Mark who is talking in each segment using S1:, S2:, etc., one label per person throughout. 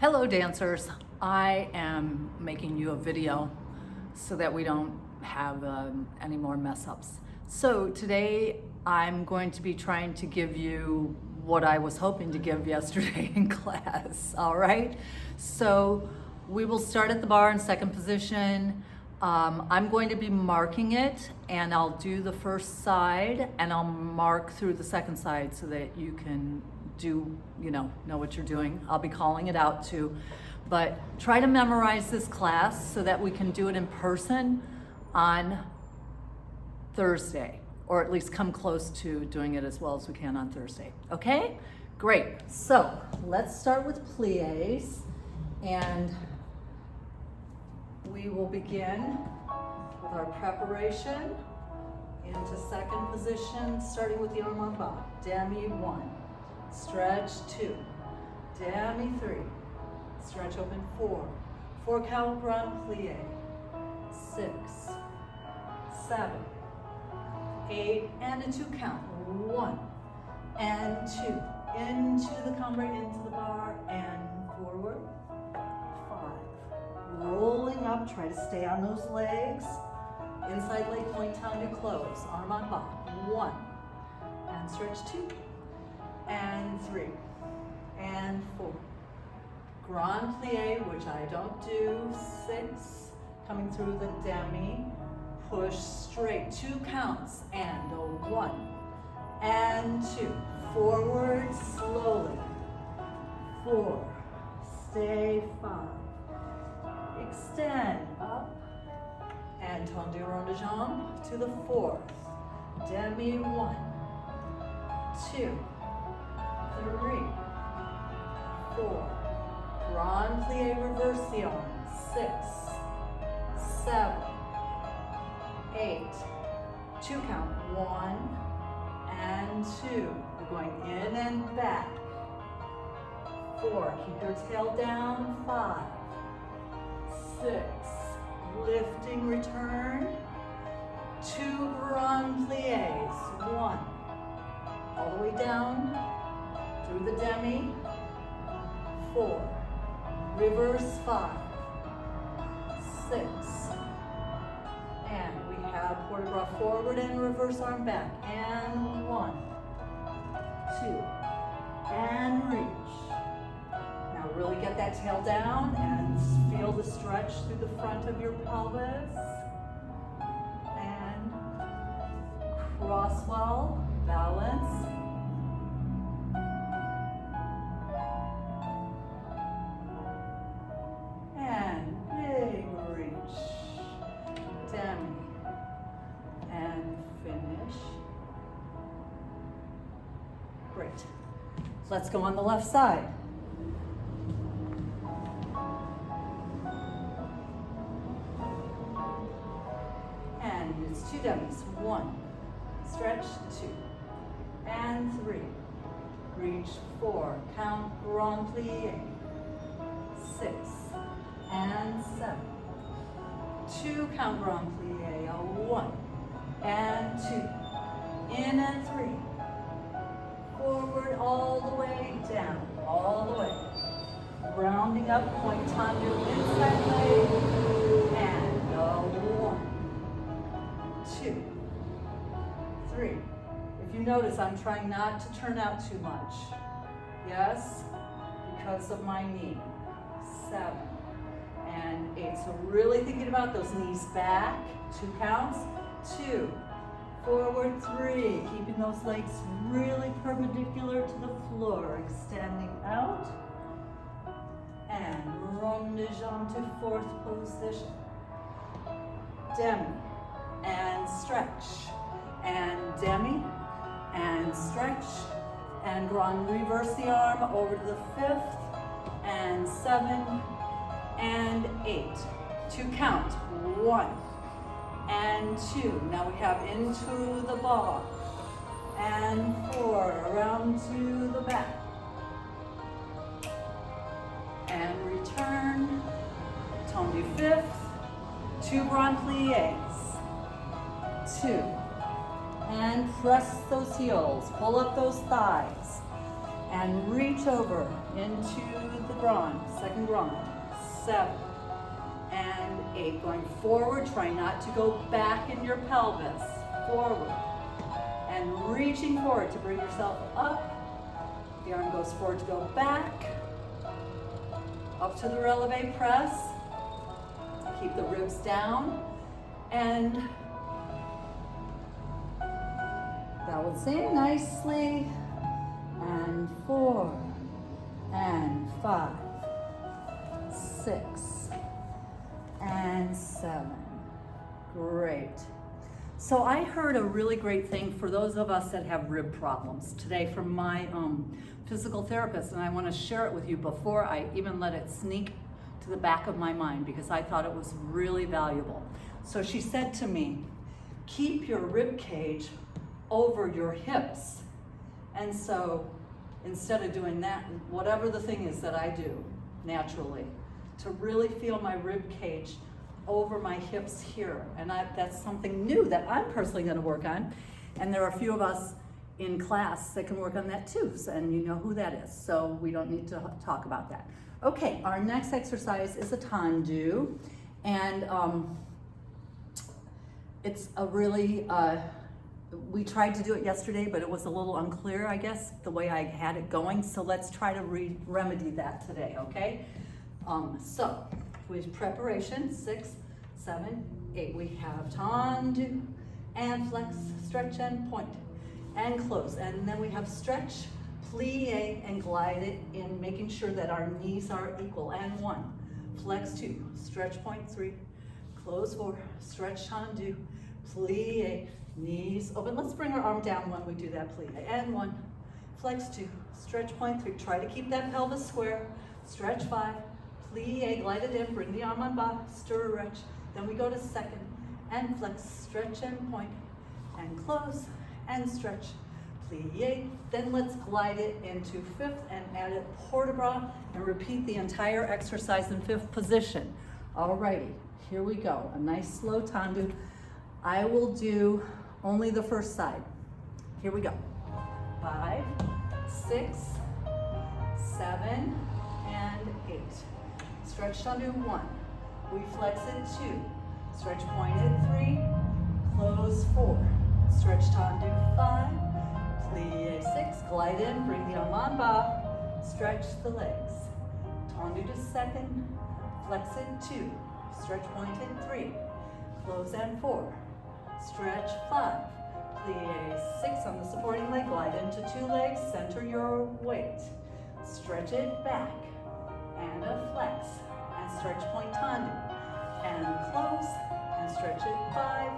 S1: Hello dancers, I am making you a video so that we don't have any more mess ups. So today I'm going to be trying to give you what I was hoping to give yesterday in class, all right? So we will start at the bar in second position. I'm going to be marking it and I'll do the first side and I'll mark through the second side so that you can know what you're doing. I'll be calling it out too. But try to memorize this class so that we can do it in person on Thursday, or at least come close to doing it as well as we can on Thursday. Okay? Great. So let's start with pliés, and we will begin with our preparation into second position, starting with the arm en bas. Demi 1, stretch 2, demi 3, stretch open 4 count grand plie, 6, 7, 8, and a 2 count, 1 and 2, into the cumbre, into the bar, and forward, 5, rolling up, try to stay on those legs, inside leg point, time to close, arm en bas, 1, and stretch 2, and 3, and 4, grand plie, which I don't do, 6, coming through the demi, push straight, 2 counts, and a 1, and 2, forward slowly, 4, stay, 5, extend, up, and tendu rond de jambe to the 4th, demi 1, 2, 3, 4, grand plie, reverse the arm, 6, 7, 8, 2 count, 1 and 2, we're going in and back, 4, keep your tail down, 5, 6, lifting, return, 2 grand pliés, 1, all the way down, through the demi, 4, reverse 5, 6, and we have port de bras forward and reverse arm back, and 1, 2, and reach. Now really get that tail down and feel the stretch through the front of your pelvis, and cross well, balance, and big reach, demi, and finish. Great. Let's go on the left side. And it's 2 demis, 1, stretch 2, and 3, reach 4, count grand plie, 6, and 7, 2 count grand plie, a 1, and 2, in and 3, forward all the way down, all the way, rounding up, point tendu inside leg, and a 1, 2, 3. If you notice, I'm trying not to turn out too much. Yes, because of my knee. 7 and 8. So really thinking about those knees back, 2 counts, 2, forward 3, keeping those legs really perpendicular to the floor, extending out, and rond de jambe to 4th position, demi, and stretch, and demi, and stretch, and grand reverse the arm over to the 5th, and 7, and 8, 2 count, 1, and 2, now we have into the bar, and 4, around to the back, and return, tendu 5th, 2 grand pliés, 2, and press those heels, pull up those thighs, and reach over into the groin, second groin. 7 and 8. Going forward, try not to go back in your pelvis. Forward. And reaching forward to bring yourself up. The arm goes forward to go back. Up to the releve press. Keep the ribs down. And balancing nicely. And 4 and 5. 6 and 7. Great. So I heard a really great thing for those of us that have rib problems today from my physical therapist, and I want to share it with you before I even let it sneak to the back of my mind because I thought it was really valuable. So she said to me, keep your rib cage over your hips. And so instead of doing that, whatever the thing is that I do naturally, to really feel my rib cage over my hips here. And that's something new that I'm personally going to work on. And there are a few of us in class that can work on that too. And you know who that is. So we don't need to talk about that. Okay, our next exercise is a tendu. And it's a really, we tried to do it yesterday, but it was a little unclear, I guess, the way I had it going. So let's try to remedy that today, okay? So, with preparation, 6, 7, 8. We have tendu and flex, stretch and point, and close. And then we have stretch, plie, and glide it in, making sure that our knees are equal. And 1, flex 2, stretch point 3, close 4, stretch tendu, plie, knees open. Let's bring our arm down when we do that plie. And 1, flex 2, stretch point 3. Try to keep that pelvis square. Stretch 5, plie, glide it in, bring the arm on back, stretch. Then we go to second and flex, stretch and point, and close and stretch, plie. Then let's glide it into fifth and add it port de bras and repeat the entire exercise in fifth position. Alrighty, here we go. A nice slow tendu. I will do only the first side. Here we go. 5, 6, 7, and 8. Stretch tendu 1. We flex it 2. Stretch pointed 3. Close 4. Stretch tendu 5. Plie 6. Glide in. Bring the arm en bas. Stretch the legs. Tendu to second. Flex it 2. Stretch pointed 3. Close and 4. Stretch 5. Plie 6 on the supporting leg. Glide into 2 legs. Center your weight. Stretch it back. And a flex. And stretch point tendu. And close. And stretch it 5.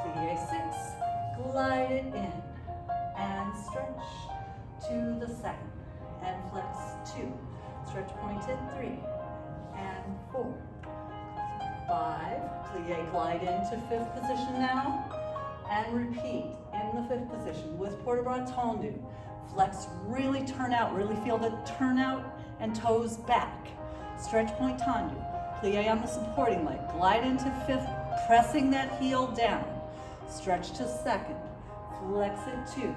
S1: Plie 6. Glide it in. And stretch to the second. And flex 2. Stretch pointed 3. And 4. 5. Plie, glide into fifth position now. And repeat in the fifth position with port de bras tendu. Flex, really turn out, really feel the turn out and toes back. Stretch point tendu. Plie on the supporting leg. Glide into fifth, pressing that heel down. Stretch to second. Flex it 2.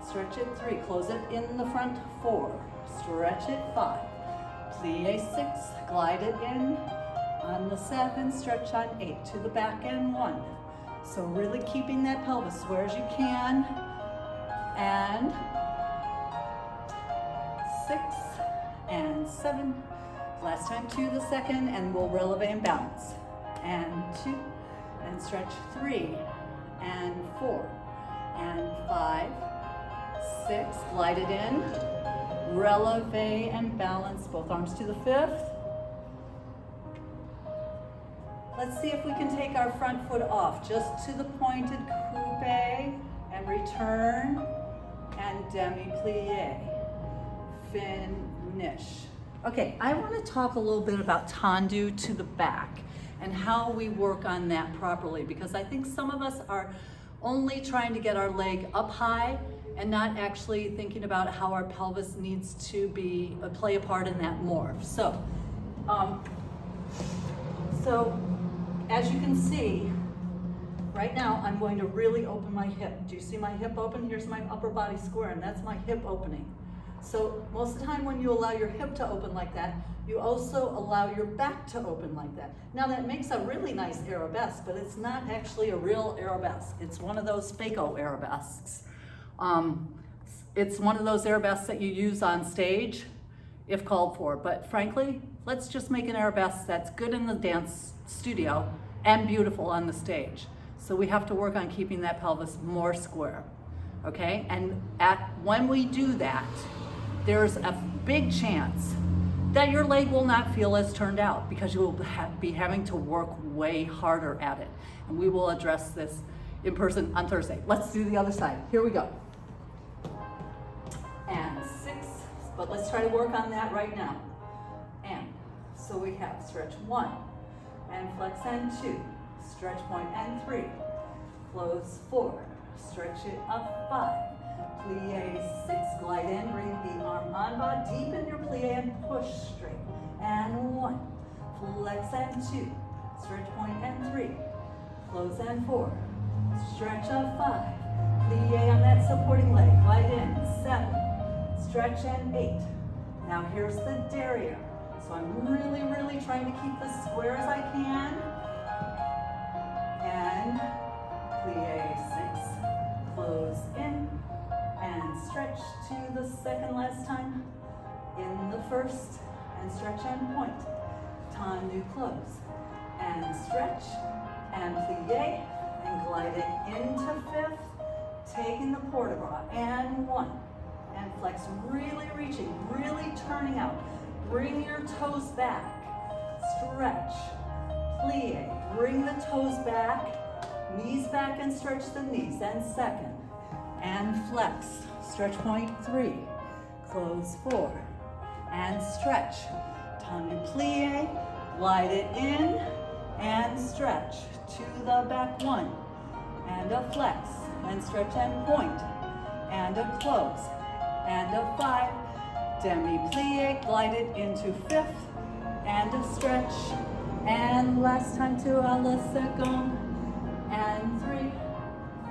S1: Stretch it 3. Close it in the front 4. Stretch it 5. Plie 6. Glide it in on the 7. Stretch on 8 to the back and 1. So really keeping that pelvis square as you can. And 6 and 7. Last time to the second, and we'll releve and balance. And 2, and stretch 3, and 4, and 5, 6. Glide it in. Releve and balance. Both arms to the fifth. Let's see if we can take our front foot off just to the pointed coupe and return and demi-plie. Finish. Okay, I want to talk a little bit about tendu to the back and how we work on that properly, because I think some of us are only trying to get our leg up high and not actually thinking about how our pelvis needs to play a part in that morph. So as you can see, right now I'm going to really open my hip. Do you see my hip open? Here's my upper body square, and that's my hip opening. So most of the time when you allow your hip to open like that, you also allow your back to open like that. Now that makes a really nice arabesque, but it's not actually a real arabesque. It's one of those fake-o arabesques. It's one of those arabesques that you use on stage if called for, but frankly, let's just make an arabesque that's good in the dance studio and beautiful on the stage. So we have to work on keeping that pelvis more square, okay? And when we do that, there's a big chance that your leg will not feel as turned out because you will be having to work way harder at it. And we will address this in person on Thursday. Let's do the other side. Here we go. And 6, but let's try to work on that right now. And so we have stretch 1, and flex and 2, stretch point and 3, close 4, stretch it up 5, plie 6, glide in, bring the arm en bas, deepen your plie and push straight, and 1, flex and 2, stretch point and 3, close and 4, stretch up 5, plie on that supporting leg, glide in, 7, stretch and 8. Now here's the derriere. So I'm really, really trying to keep this square as I can. And plie 6, close in, and stretch to the second last time in the first, and stretch and point. Tendu close, and stretch, and plie, and gliding into 5th, taking the port de bras, and 1, and flex, really reaching, really turning out. Bring your toes back, stretch, plie, bring the toes back, knees back and stretch the knees, and 2nd, and flex, stretch point 3, close 4, and stretch, tendu plie, glide it in, and stretch, to the back 1, and a flex, and stretch and point, and a close, and a 5, demi-plie, glide it into 5th, and a stretch, and last time to a la seconde, and 3,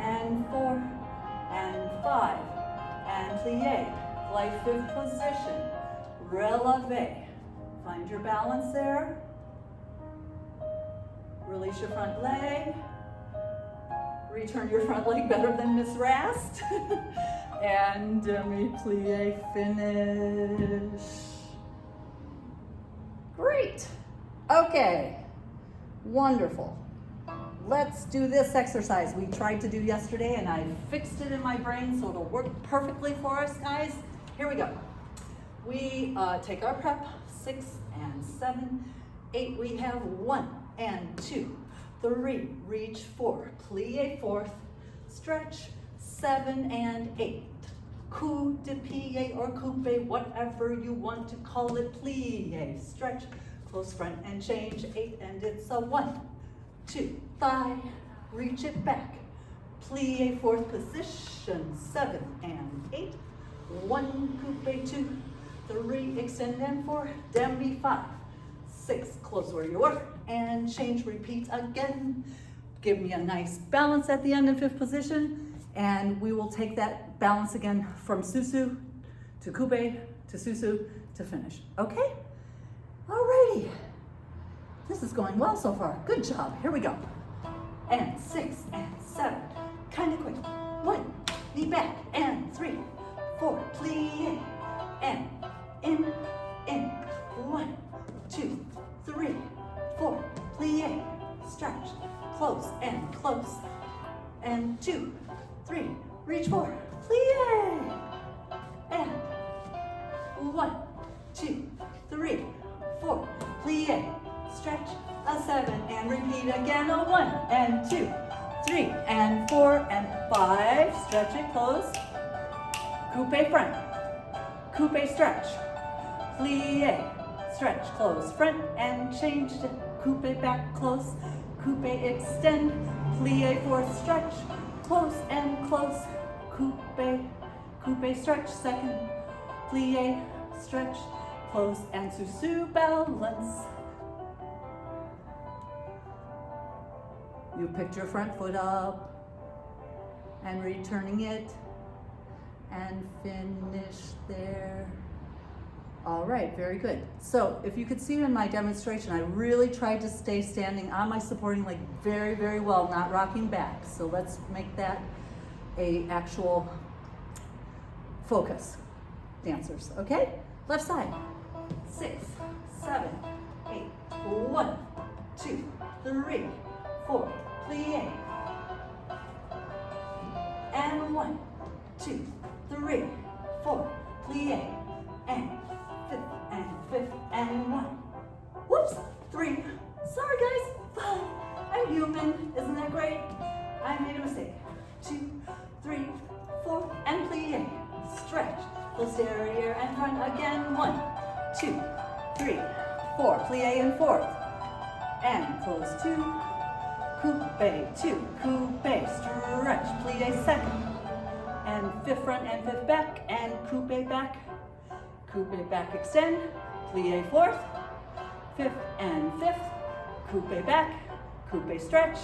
S1: and 4, and 5, and plie, glide 5th position, releve, find your balance there, release your front leg, return your front leg better than Miss Rast. And demi-plie, finish. Great. Okay. Wonderful. Let's do this exercise we tried to do yesterday, and I fixed it in my brain so it'll work perfectly for us, guys. Here we go. We take our prep, 6 and 7, 8. We have 1 and 2, 3, reach 4, plie 4th, stretch, 7 and 8. Coup de pied or coupe, whatever you want to call it, plie, stretch, close front and change, 8, and it's a 1, 2, thigh, reach it back, plie 4th position, 7 and 8, 1, coupe 2, 3, extend and 4, demi 5, 6, close where you were, and change, repeat again. Give me a nice balance at the end in 5th position, and we will take that balance again from susu to coupe to susu to finish. Okay? Alrighty. This is going well so far. Good job. Here we go. And 6 and 7. Kind of quick. 1, knee back, and 3, 4, plie, and in, 1, 2, 3, 4, plie, stretch, close, and 2, 3, reach 4, plie, and 1, 2, 3, 4, plie, stretch, a 7, and repeat again, a 1, and 2, 3, and 4, and 5, stretch it, close, coupe front, coupe stretch, plie, stretch, close, front, and change to coupe back, close, coupe extend, plie 4th, stretch, close, coupe stretch, 2nd, plie, stretch, close, and susu, balance. You picked your front foot up, and returning it, and finish there. All right, very good. So if you could see in my demonstration, I really tried to stay standing on my supporting leg very, very well, not rocking back. So let's make that a actual focus, dancers, okay? Left side, 6, 7, 8, 1, 2, 3, 4, plie. And 1, 2, 3, 4, plie. And fifth, and 1. Whoops, 3. Sorry guys, 5. I'm human, isn't that great? I made a mistake. 2, 3, 4, and plie. Stretch, posterior and front again. 1, 2, 3, 4, plie and fourth. And close 2, coupe, 2, coupe, stretch, plie second. And fifth front and fifth back, and coupe back. Coupe back, extend, plie fourth, fifth and fifth, coupe back, coupe stretch,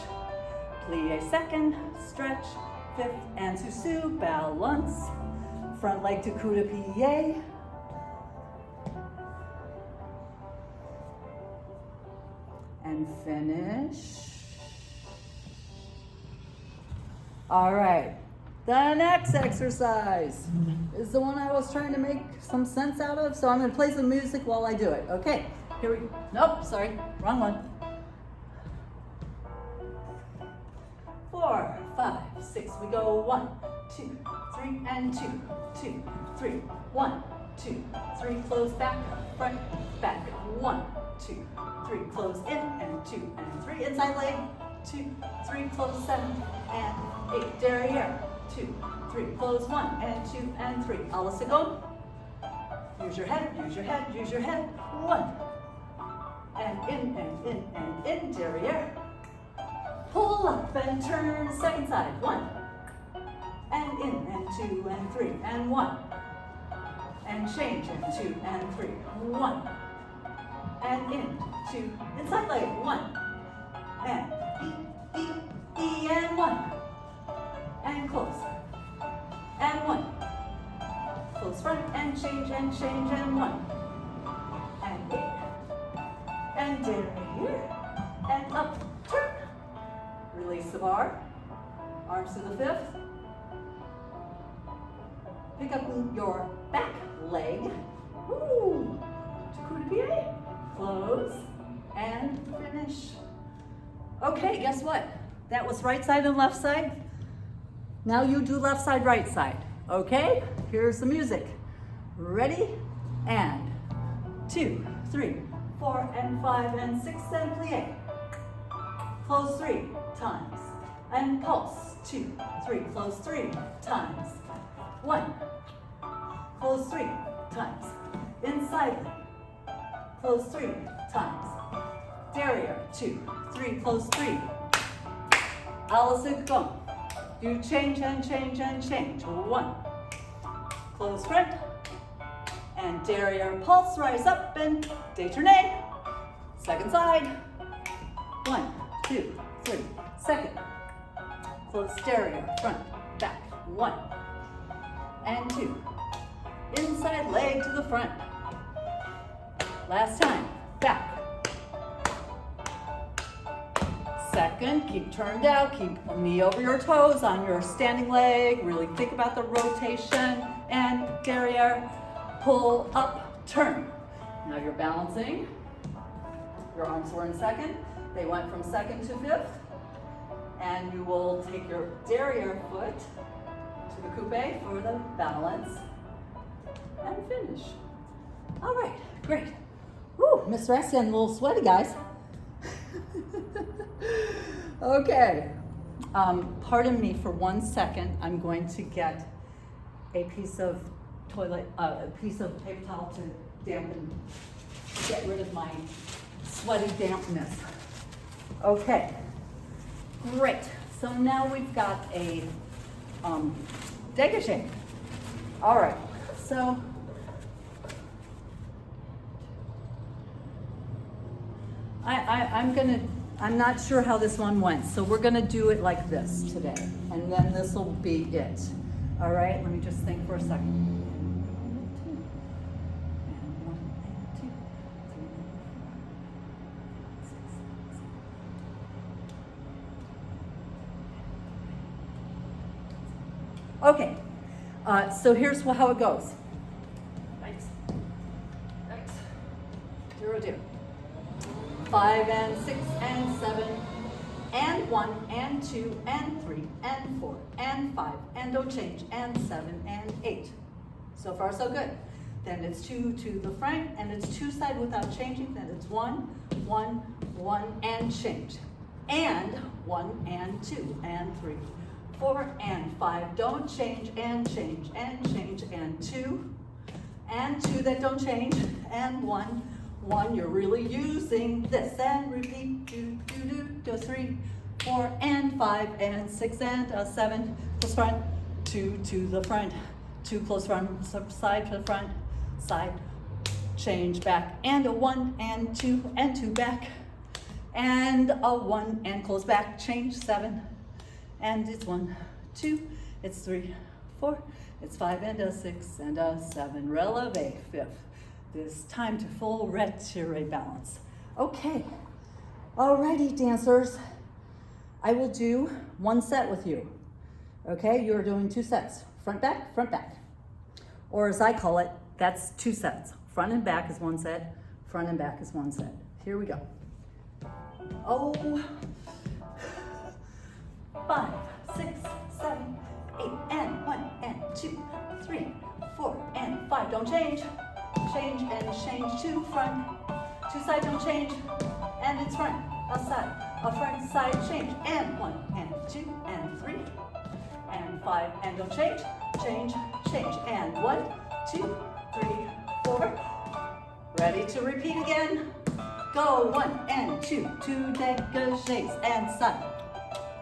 S1: plie second, stretch, fifth and sous, balance, front leg to coup de pied, and finish. All right. The next exercise is the one I was trying to make some sense out of, so I'm going to play some music while I do it. Okay, here we go. Nope, sorry, wrong one. 4, 5, 6, we go 1, 2, 3, and 2, 2, 3, 1, 2, 3, close back, front, back, 1, 2, 3, close in, and 2, and 3, inside leg, 2, 3, close 7, and 8, derriere. 2, 3, close 1, and 2, and 3. A la seconde. Use your head, use your head, use your head. 1. And in, and in, and in, derriere. Pull up and turn, second side. 1. And in, and 2, and 3, and 1. And change, and 2, and 3. 1. And in, 2, inside leg. 1. And E, and 1. And close, and 1, close front, and change, and 1, and 8, and derriere, and up, turn, release the bar, arms to the fifth, pick up your back leg, woo, to coup de pied, close, and finish. Okay, guess what? That was right side and left side. Now you do left side, right side. Okay, here's the music. Ready? And 2, 3, 4, and 5, and 6, and plie. Close 3 times. And pulse. 2, 3, close 3 times. 1. Close 3 times. Inside. Close 3 times. Derriere. 2, 3, close 3. A la seconde. You change and change and change. 1. Close front. And derriere pulse, rise up and détourné. Second side. 1, 2, 3. Second. Close derriere, front, back. 1. And 2. Inside leg to the front. Last time. Back. Second, keep turned out, keep a knee over your toes on your standing leg. Really think about the rotation and derriere, pull up, turn. Now you're balancing. Your arms were in second. They went from second to fifth. And you will take your derriere foot to the coupe for the balance and finish. All right, great. Woo, Miss Rassi, I'm a little sweaty, guys. Okay, pardon me for 1 second. I'm going to get a piece of a piece of paper towel to dampen, get rid of my sweaty dampness. Okay, great. So now we've got a dégagé. All right, so I'm not sure how this one went, so we're gonna do it like this today, and then this will be it. All right, let me just think for a second. Okay, so here's how it goes. Nice. 0, 2. 5 and 6 and 7 and 1 and 2 and 3 and 4 and 5 and don't change and 7 and 8. So far so good. Then it's 2 to the front and it's 2 side without changing. Then it's 1, 1, 1 and change. And 1 and 2 and 3. 4 and 5, don't change and change and change and 2 that don't change and 1, you're really using this and repeat 2, 3, 4 and 5 and 6 and 7 close front, 2 to the front, 2 close front, side to the front, side, change back and a 1 and 2 back and a 1 and close back, change 7. And it's 1, 2, it's 3, 4, it's 5 and a 6 and a 7. Releve, 5th. This time to full retiré balance. Okay, alrighty dancers. I will do 1 set with you. Okay, you're doing 2 sets. Front, back. Or as I call it, that's 2 sets. Front and back is 1 set, front and back is 1 set. Here we go. 5, 6, 7, 8, and 1, and 2, 3, 4, and 5. Don't change. Change and change to front. 2 side, don't change. And it's front, a side, a front side change. And 1, and 2, and 3, and 5, and don't change. Change. And 1, 2, 3, 4. Ready to repeat again. Go 1 and 2 dégagés and side.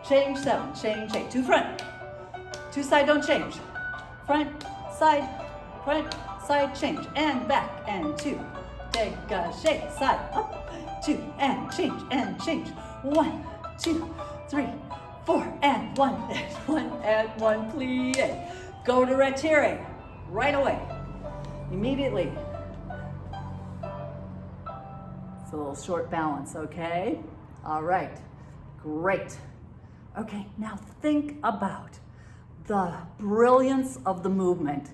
S1: Change 7, change 8, 2 front, 2 side, don't change. Front, side, change, and back, and 2, dégagé, side, up, 2, and change, 1, 2, 3, 4, and 1, and 1, plie. Go to retiré, right away, immediately. It's a little short balance, okay? All right, great. Okay, now think about the brilliance of the movement.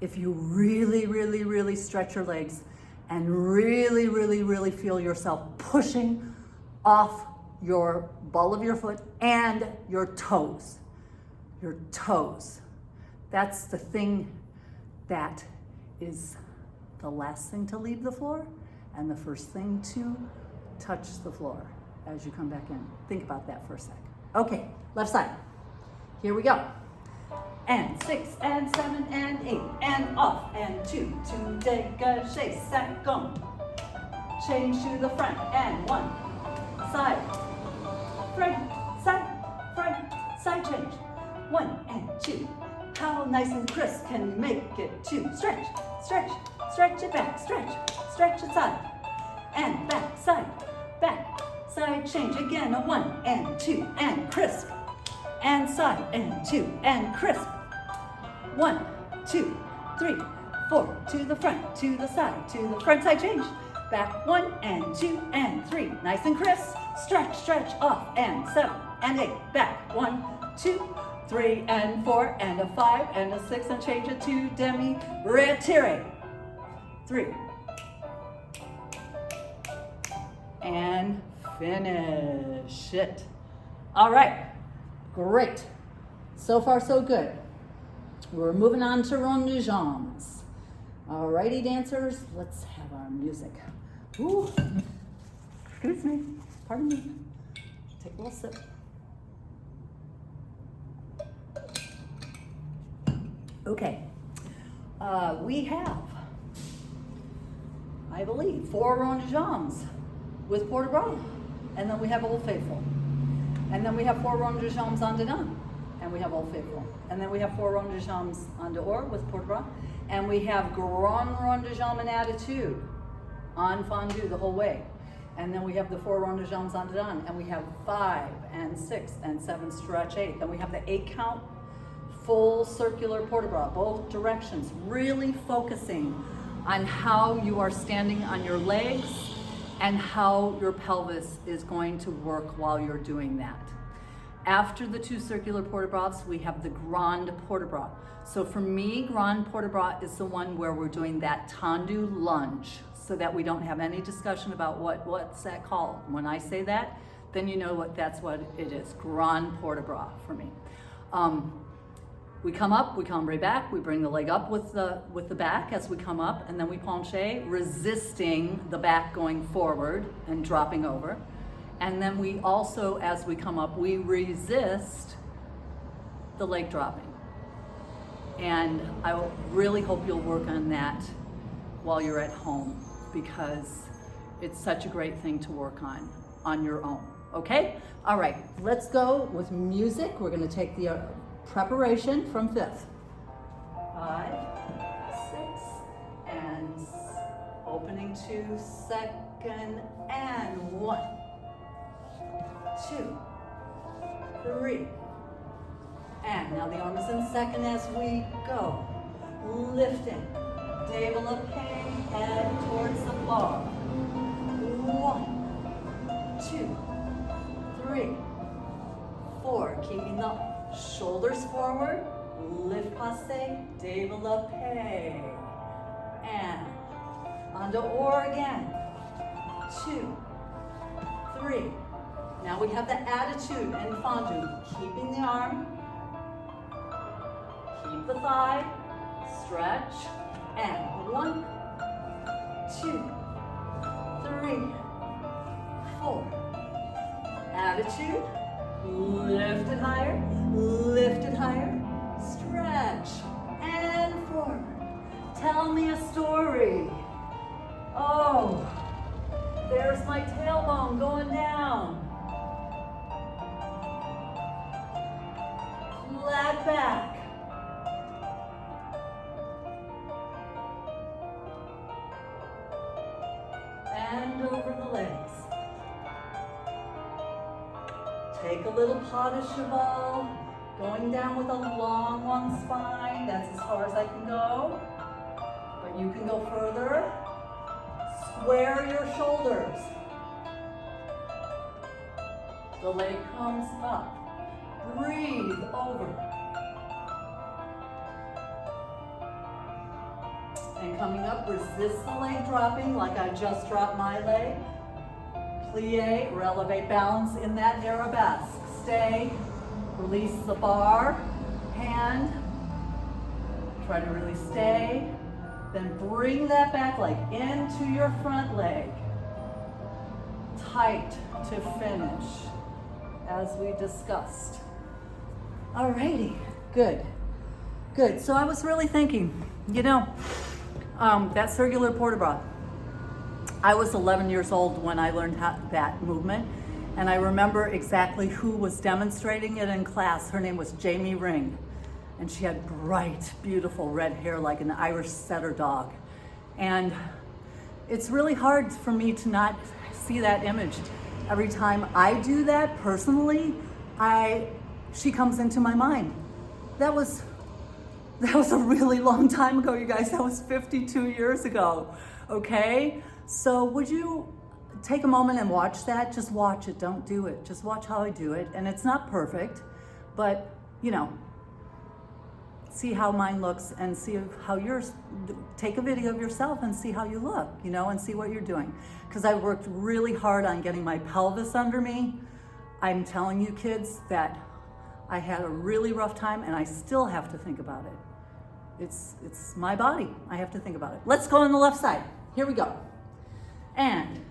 S1: If you really stretch your legs and really feel yourself pushing off your ball of your foot and your toes. Your toes. That's the thing that is the last thing to leave the floor and the first thing to touch the floor as you come back in. Think about that for a sec. Okay, left side. Here we go. And 6 and 7 and 8 and off and 2 dégagés, second. Change to the front and 1 side, side change. 1 and 2. How nice and crisp can you make it? 2 stretch it back, stretch it side and back, side change again, a 1 and 2 and crisp and side and 2 and crisp. 1, 2, 3, 4 to the front, to the side, to the front side change. Back 1 and 2 and 3, nice and crisp. Stretch off and 7 and 8. Back 1, 2, 3 and 4 and a 5 and a 6 and change it to demi retiré. 3 and finish it. All right, great. So far, so good. We're moving on to rond de jambes. All righty, dancers, let's have our music. Ooh, excuse me, pardon me. Take a little sip. Okay, we have, I believe, 4 rond de jambes with port de bras, and then we have Old Faithful. And then we have 4 rond de jambes en dedans, and we have Old Faithful. And then we have 4 rond de jambes en dehors with port de bras, and we have grand rond de jambes en attitude, en fondue the whole way. And then we have the 4 rond de jambes en dedans, and we have 5 and 6 and 7 stretch 8. Then we have the 8 count full circular port de bras, both directions, really focusing on how you are standing on your legs and how your pelvis is going to work while you're doing that. After the 2 circular port de bras, we have the grand port de bras. So for me, grand port de bras is the one where we're doing that tendu lunge, so that we don't have any discussion about what's that called. When I say that, then you know that's what it is, grand port de bras for me. We come up, we cambre back, we bring the leg up with the back as we come up, and then we penché, resisting the back going forward and dropping over. And then we also, as we come up, we resist the leg dropping. And I really hope you'll work on that while you're at home, because it's such a great thing to work on your own, okay? All right, let's go with music. We're gonna take the preparation from 5th. 5, 6, and opening to 2nd, and 1, 2, 3, and now the arm is in 2nd as we go. Lifting, développé, head towards the bar. 1, 2, 3, 4, keeping the shoulders forward, lift passé, développé, and onto or again. 2, 3. Now we have the attitude and fondue, keeping the arm, keep the thigh, stretch, and 1, 2, 3, 4. Attitude, lift it higher, stretch, and forward. Tell me a story. Oh, there's my tailbone going down. Flat back. And over the legs. Take a little pas de cheval, going down with a long spine. That's as far as I can go. But you can go further. Square your shoulders. The leg comes up. Breathe over. And coming up, resist the leg dropping like I just dropped my leg. Plie or elevate balance in that arabesque. Stay, release the bar, hand, try to really stay. Then bring that back leg into your front leg. Tight to finish, as we discussed. Alrighty, good. So I was really thinking, that circular port de bras. I was 11 years old when I learned that movement, and I remember exactly who was demonstrating it in class. Her name was Jamie Ring, and she had bright, beautiful red hair like an Irish setter dog. And it's really hard for me to not see that image. Every time I do that personally, she comes into my mind. That was a really long time ago, you guys. That was 52 years ago, okay? So would you take a moment and watch that? Just watch it, don't do it. Just watch how I do it. And it's not perfect, but see how mine looks and see how yours, take a video of yourself and see how you look, and see what you're doing. Because I worked really hard on getting my pelvis under me. I'm telling you kids that I had a really rough time, and I still have to think about it. It's my body. I have to think about it. Let's go on the left side. Here we go. And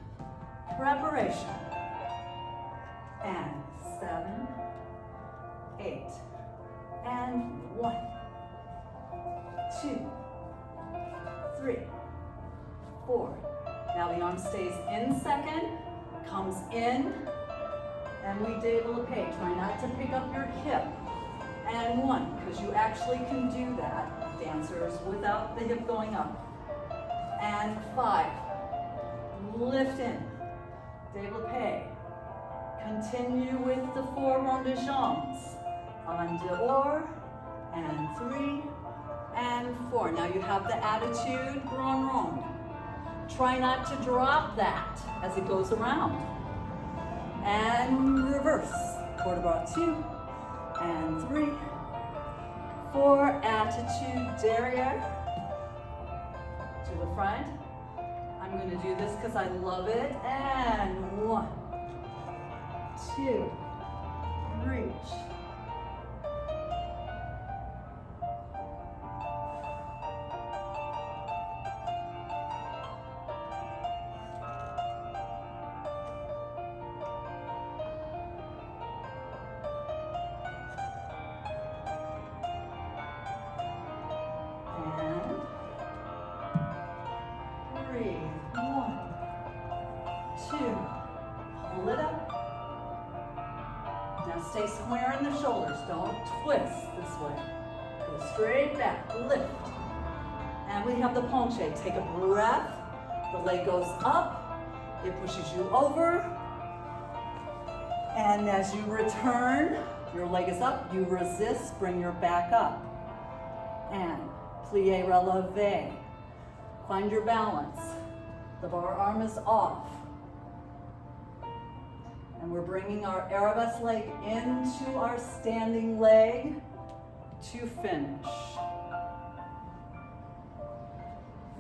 S1: preparation. And 7, 8, and 1, 2, 3, 4. Now the arm stays in 2nd, comes in, and we développé. Try not to pick up your hip. And 1, because you actually can do that, dancers, without the hip going up. And 5, lift in, développé. Continue with the 4 ronds de jambes. En dehors, and 3, and 4. Now you have the attitude, grand rond. Try not to drop that as it goes around. And reverse. Port de bras 2, and 3, 4, attitude, derriere, to the front. I'm going to do this because I love it. And 1, 2, reach. Pull it up. Now stay square in the shoulders. Don't twist this way. Go straight back. Lift. And we have the penche. Take a breath. The leg goes up. It pushes you over. And as you return, your leg is up. You resist. Bring your back up. And plie releve. Find your balance. The bar arm is off. And we're bringing our arabesque leg into our standing leg to finish.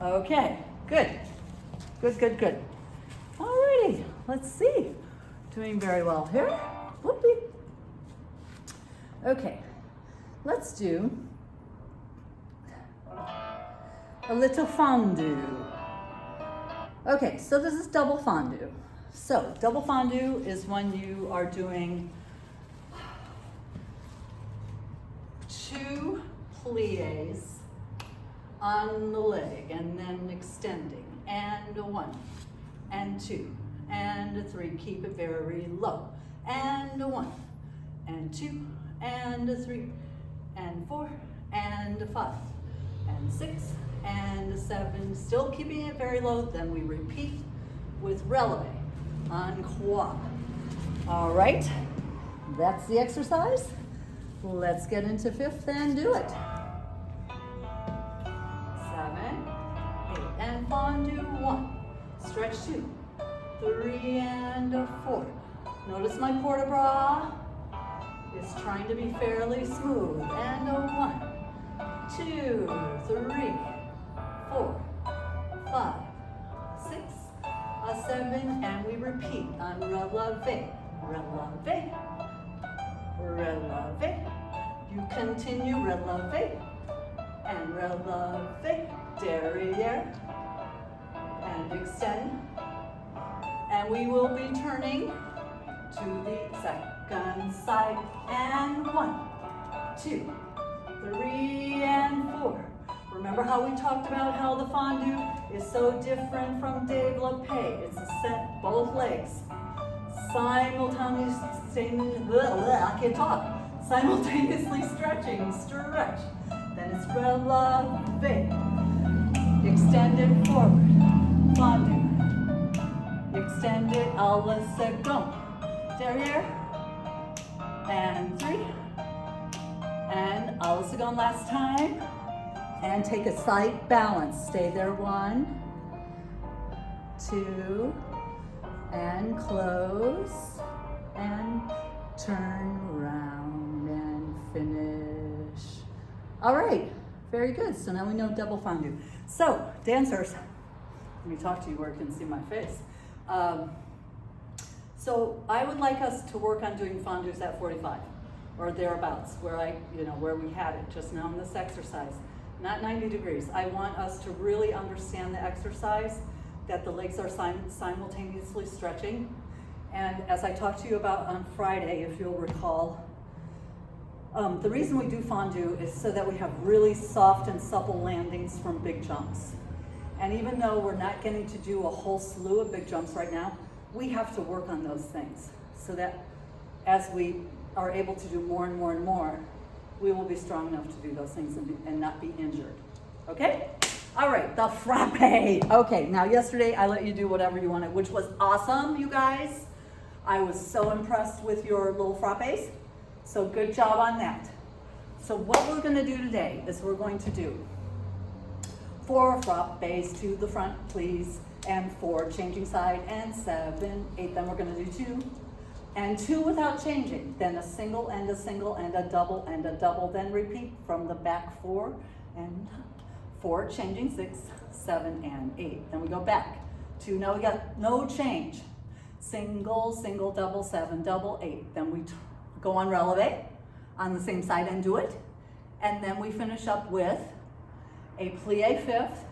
S1: Okay, good. Good, good, good. Alrighty, let's see. Doing very well here. Whoopee. Okay, let's do a little fondue. Okay, so this is double fondue. So double fondue is when you are doing 2 plies on the leg and then extending, and 1, and 2, and 3, keep it very low, and 1, and 2, and 3, and 4, and 5, and 6, and 7, still keeping it very low. Then we repeat with releve en croix. All right, that's the exercise. Let's get into 5th and do it. 7, 8, and fondue 1, stretch 2, 3, and 4. Notice my port de bras is trying to be fairly smooth. And 1, 2, 3, 4, 5, 6, 7, and we repeat on releve, releve, releve. You continue releve and releve, derriere, and extend. And we will be turning to the second side. And 1, 2, 3, and 4. Remember how we talked about how the fondue is so different from développé. It's a set, both legs. Simultaneously stretching, stretch. Then it's releve, extend it forward, fondue, extend it à la seconde, derrière, and 3, and à la seconde last time, and take a side balance. Stay there, 1, 2, and close, and turn around and finish. All right, very good. So now we know double fondue. So dancers, let me talk to you where you can see my face. So I would like us to work on doing fondues at 45 or thereabouts, where we had it just now in this exercise. Not 90 degrees. I want us to really understand the exercise, that the legs are simultaneously stretching. And as I talked to you about on Friday, if you'll recall, the reason we do fondue is so that we have really soft and supple landings from big jumps. And even though we're not getting to do a whole slew of big jumps right now, we have to work on those things so that as we are able to do more and more and more, we will be strong enough to do those things and not be injured. Okay? All right, the frappe. Okay, now yesterday I let you do whatever you wanted, which was awesome, you guys. I was so impressed with your little frappes. So good job on that. So what we're gonna do today is we're going to do 4 frappes to the front, please, and 4 changing side, and 7, 8. Then we're gonna do 2, and 2 without changing. Then a single and a single and a double and a double. Then repeat from the back 4 and 4 changing, 6, 7, and 8. Then we go back 2. Now we got no change. Single, single, double, 7, double, 8. Then we go on releve on the same side and do it. And then we finish up with a plie fifth,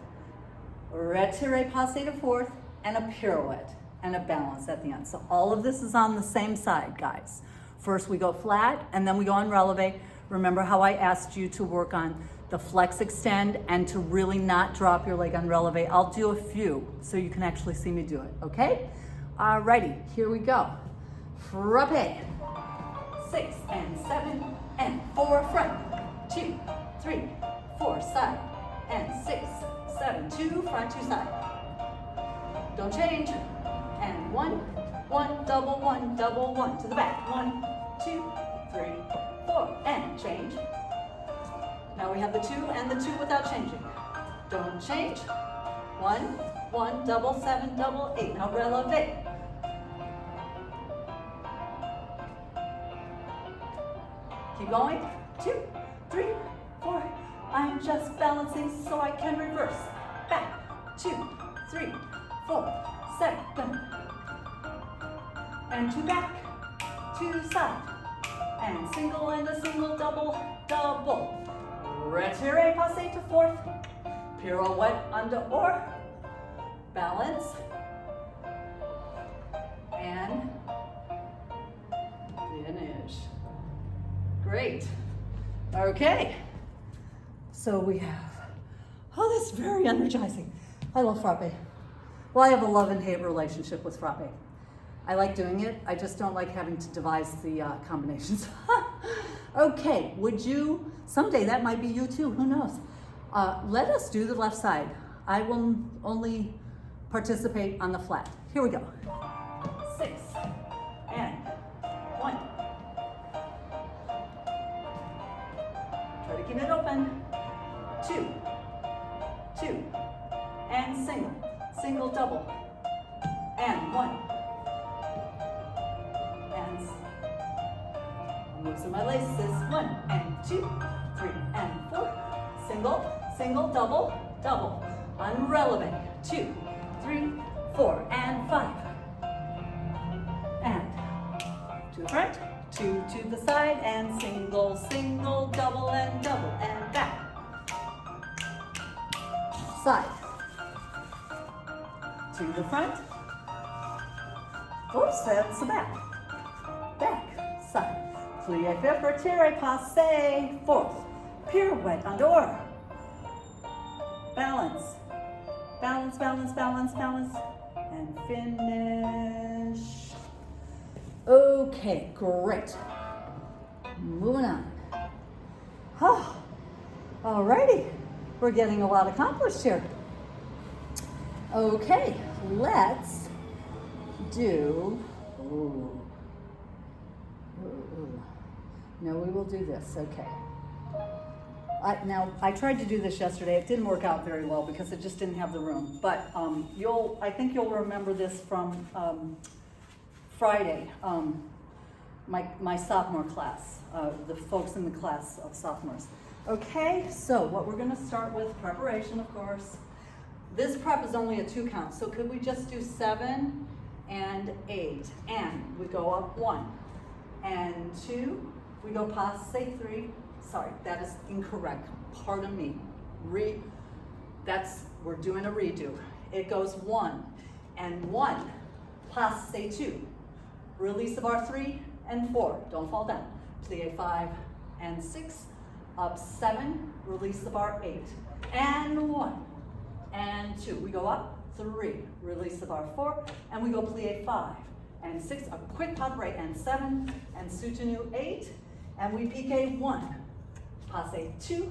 S1: retire passe to fourth, and a pirouette, and a balance at the end. So all of this is on the same side, guys. First we go flat, and then we go on releve. Remember how I asked you to work on the flex extend and to really not drop your leg on releve. I'll do a few so you can actually see me do it, okay? Alrighty, here we go. Frappe. 6 and 7 and 4 front. 2, 3, 4 side. And 6, 7, 2 front, 2 side. Don't change. And 1, 1, double 1, double 1 to the back. 1, 2, 3, 4, and change. Now we have the 2 and the 2 without changing. Don't change. 1, 1, double 7, double 8. Now releve. Keep going. 2, 3, 4. I'm just balancing so I can reverse. Back. 2, 3, 4, 7. And 2 back. 2 side. And single and a single, double, double. Retire passe to fourth. Pirouette under or. Balance. And finish. Great. Okay. So we have, oh, that's very energizing. I love frappe. Well, I have a love and hate relationship with frappe. I like doing it. I just don't like having to devise the combinations. Okay, would you, someday that might be you too, who knows? Let us do the left side. I will only participate on the flat. Here we go. 6 and 1. Try to keep it open. 2, 2, and single, single, double, and 1, and I'm loosen my laces, 1, and 2, 3, and 4, single, single, double, double, unrelevant, 2, 3, 4, and 5, and to the front, 2 to the side, and single, single, double, and back. Side. To the front. Oops, that's the back. Back. Side. Plie fifth, retire passe. Fourth. Pirouette under. Balance. Balance, balance, balance, balance. And finish. Okay, great. Moving on. Oh, alrighty. We're getting a lot accomplished here. Okay, let's do, no, we will do this, okay. Now, I tried to do this yesterday. It didn't work out very well because it just didn't have the room. But I think you'll remember this from Friday, my sophomore class, the folks in the class of sophomores. Okay, so what we're gonna start with, preparation, of course. This prep is only a 2 count, so could we just do 7 and 8? And we go up 1 and 2, we go passe 3. Sorry, that is incorrect, pardon me. We're doing a redo. It goes 1 and 1, passe 2. Release the bar 3 and 4, don't fall down. Plie 5 and 6. Up 7, release the bar 8, and 1, and 2. We go up 3, release the bar 4, and we go plie 5 and 6. A quick pas right and 7, and soutenu 8, and we pique 1, passe 2,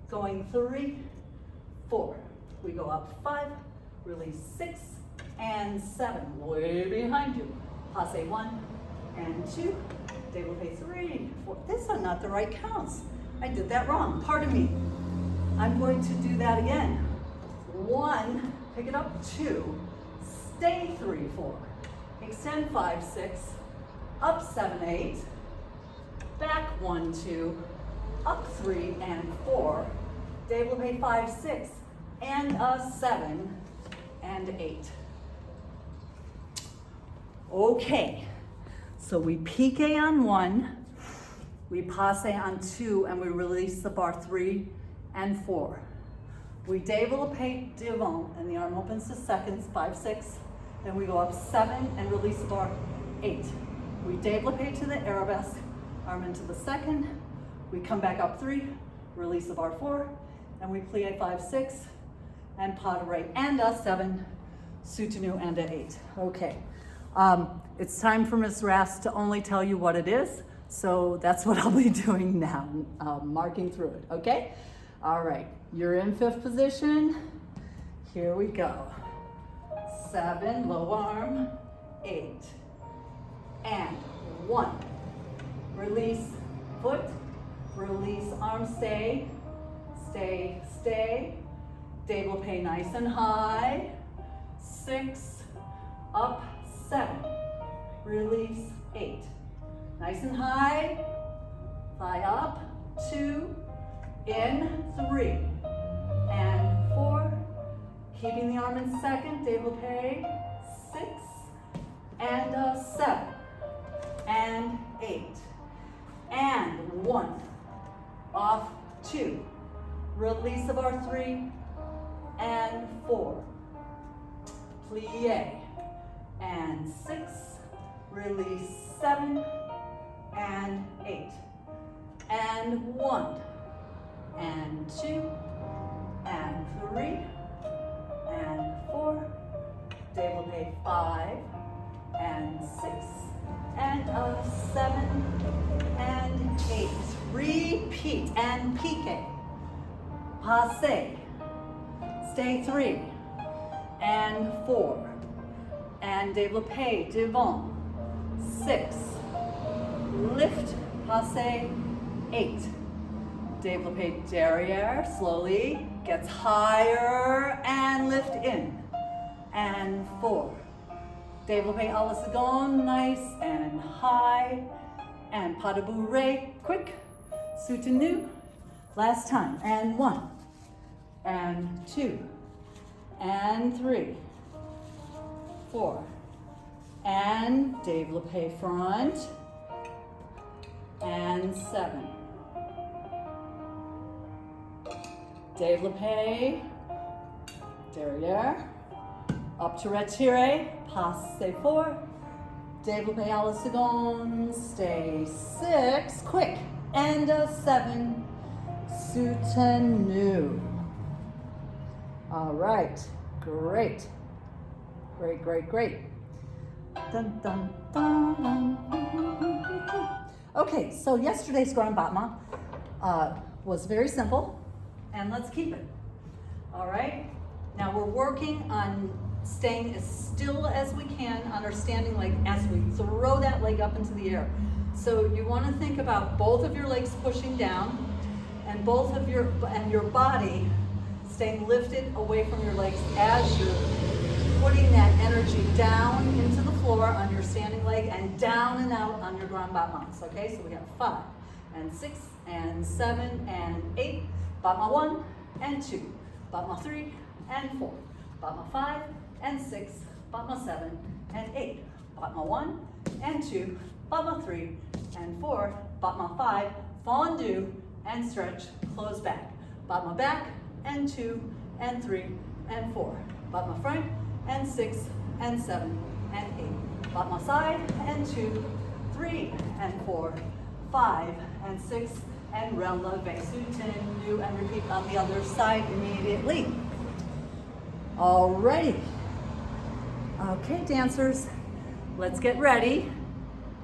S1: going 3, 4. We go up 5, release 6, and 7, way behind you. Passe 1 and 2, développé 3, 4. These are not the right counts. I did that wrong, pardon me. I'm going to do that again. 1, pick it up, 2, stay 3, 4, extend 5, 6, up 7, 8, back 1, 2, up 3 and 4, développé 5, 6, and a 7 and 8. Okay, so we pique on 1, we passe on 2, and we release the bar 3 and 4. We développé devant, and the arm opens to seconds, 5, 6, then we go up 7 and release the bar 8. We développé to the arabesque, arm into the second, we come back up 3, release the bar 4, and we plie 5, 6, and pas de ré, and a 7, soutenu, and a 8. Okay, it's time for Ms. Rast to only tell you what it is, so that's what I'll be doing now, marking through it, okay? All right, you're in 5th position. Here we go. 7, low arm, 8, and 1. Release foot, release arm, stay, stay, stay. Développé nice and high. 6, up, 7. Release 8. Nice and high. Thigh up, 2. In 3 and 4, keeping the arm in second, développé, 6 and a 7 and 8 and 1, off 2, release of our 3 and 4, plie, and 6, release 7 and 8 and 1, and 2, and 3, and 4, développé 5, and 6, and a 7, and 8. Repeat, and pique, passe, stay 3, and 4, and développé devant, 6, lift, passe, 8. Développé derrière, slowly, gets higher, and lift in, and 4. Développé à la seconde, nice and high, and pas de bourrée, quick, soutenu, last time, and 1, and 2, and 3, 4, and développé front, and 7. Développé, derrière, up to retirer, passe 4, développé à la seconde, stay 6, quick, and a 7, soutenu. All right, great, great, great, great. Dun, dun, dun, dun. Okay, so yesterday's grand battement was very simple. And let's keep it. All right? Now we're working on staying as still as we can on our standing leg as we throw that leg up into the air. So you want to think about both of your legs pushing down and both of your body staying lifted away from your legs as you're putting that energy down into the floor on your standing leg and down and out on your grand battements. Okay? So we have 5 and 6 and 7 and 8. Battement 1 and 2, battement 3 and 4, battement 5 and 6, battement 7 and 8, battement 1 and 2, battement 3 and 4, battement 5, fondu and stretch, close back, battement back and 2 and 3 and 4, battement front and 6 and 7 and 8, battement side and 2, 3 and 4, 5 and 6, and releve, soutenu, and repeat on the other side immediately. Alrighty. Okay, dancers, let's get ready.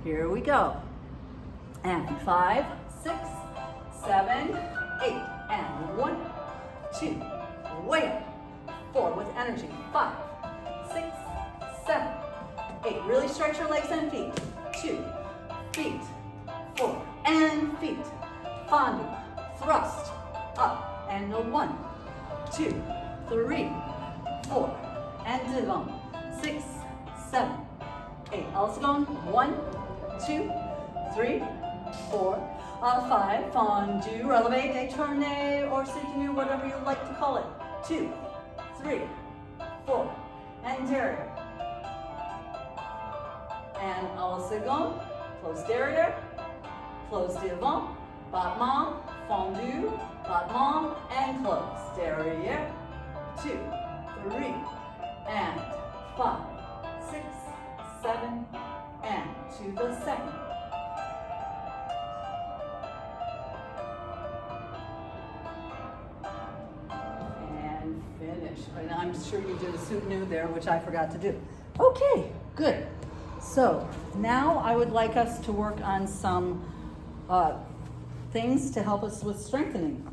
S1: Here we go. And 5, 6, 7, 8, and 1, 2, way up, 4 with energy, 5, 6, 7, 8. Really stretch your legs and feet. 2, feet, 4, and feet. Fondu, thrust, up, and a 1, 2, 3, 4, and devant, 6, 7, 8. Also going, 1, 2, 3, 4, 5, fondue, releve, détourné, or soutenu, whatever you like to call it. 2, 3, 4, and derrière. And en second, close derrière, close devant, battement, fondue, battement, and close. Derrière, 2, 3, and 5, 6, 7, and to the second. And finish. And I'm sure you did a soutenu there, which I forgot to do. Okay, good. So now I would like us to work on some things to help us with strengthening.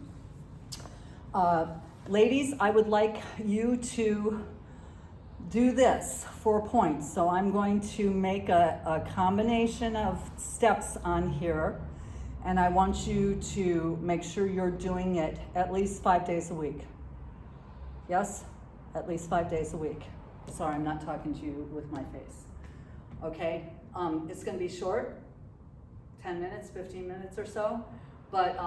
S1: Ladies, I would like you to do this 4 points. So I'm going to make a combination of steps on here, and I want you to make sure you're doing it at least 5 days a week. Yes? At least 5 days a week. Sorry, I'm not talking to you with my face. Okay? It's going to be short, 10 minutes, 15 minutes or so, but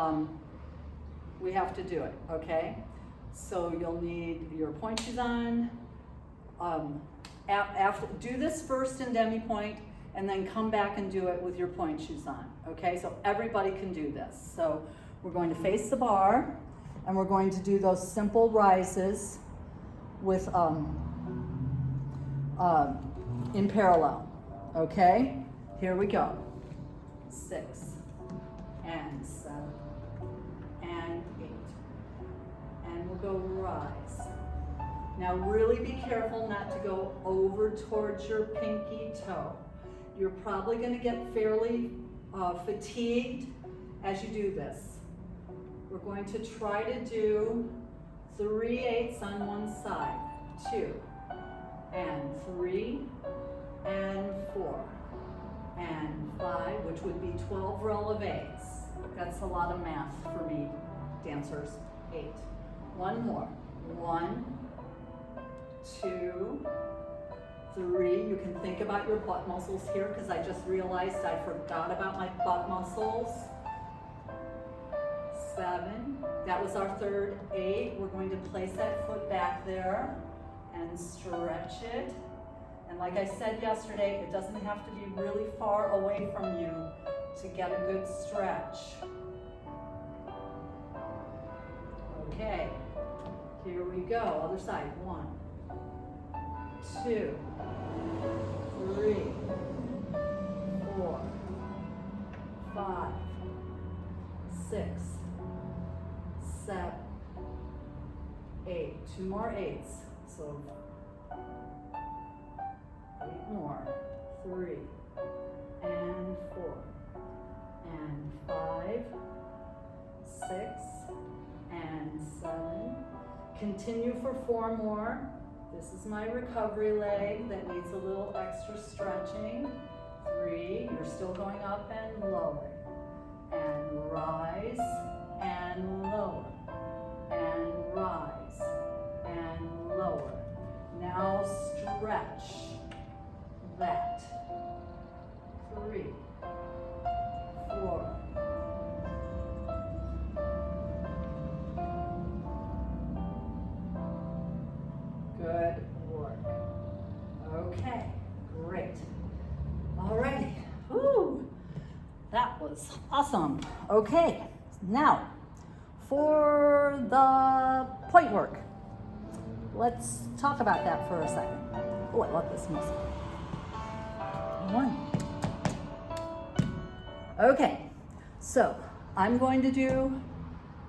S1: we have to do it, okay? So you'll need your point shoes on. Do this first in demi-point, and then come back and do it with your point shoes on, okay? So everybody can do this. So we're going to face the bar, and we're going to do those simple rises with in parallel, okay? Here we go. 6, and 7, and 8, and we'll go rise. Now really be careful not to go over towards your pinky toe. You're probably going to get fairly fatigued as you do this. We're going to try to do 3/8 on one side, 2, and 3, and 4, and 5, which would be 12 releves. That's a lot of math for me, dancers. 8. One more. 1, 2, 3. You can think about your butt muscles here, because I just realized I forgot about my butt muscles. 7. That was our third. 8. We're going to place that foot back there and stretch it. And like I said yesterday, it doesn't have to be really far away from you to get a good stretch. Okay, here we go. Other side. 1, 2, 3, 4, 5, 6, 7, 8. 2 more 8s. So 8 more. 3, and 4, and 5, 6, and 7. Continue for 4 more. This is my recovery leg that needs a little extra stretching. 3, you're still going up and lower. And rise, and lower. And rise, and lower. Now stretch that. 3, 4. Good work. Okay, great. Alrighty. Woo! That was awesome. Okay, now for the point work. Let's talk about that for a second. Oh, I love this muscle. 1. Okay, so I'm going to do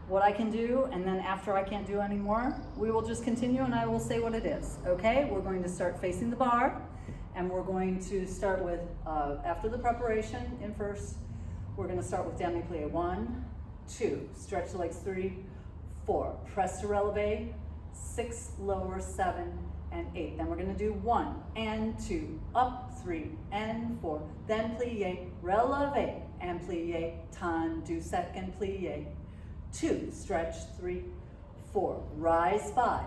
S1: what I can do, and then after I can't do anymore, we will just continue and I will say what it is, okay? We're going to start facing the bar, and we're going to start with, after the preparation in first, we're gonna start with demi-plie. 1, 2, stretch the legs. 3, 4, press to releve. 6, lower. 7, and 8. Then we're gonna do 1 and 2, up. 3 and 4, then plie, releve, and plie, tendu, second plie. 2, stretch, 3, 4, rise, 5,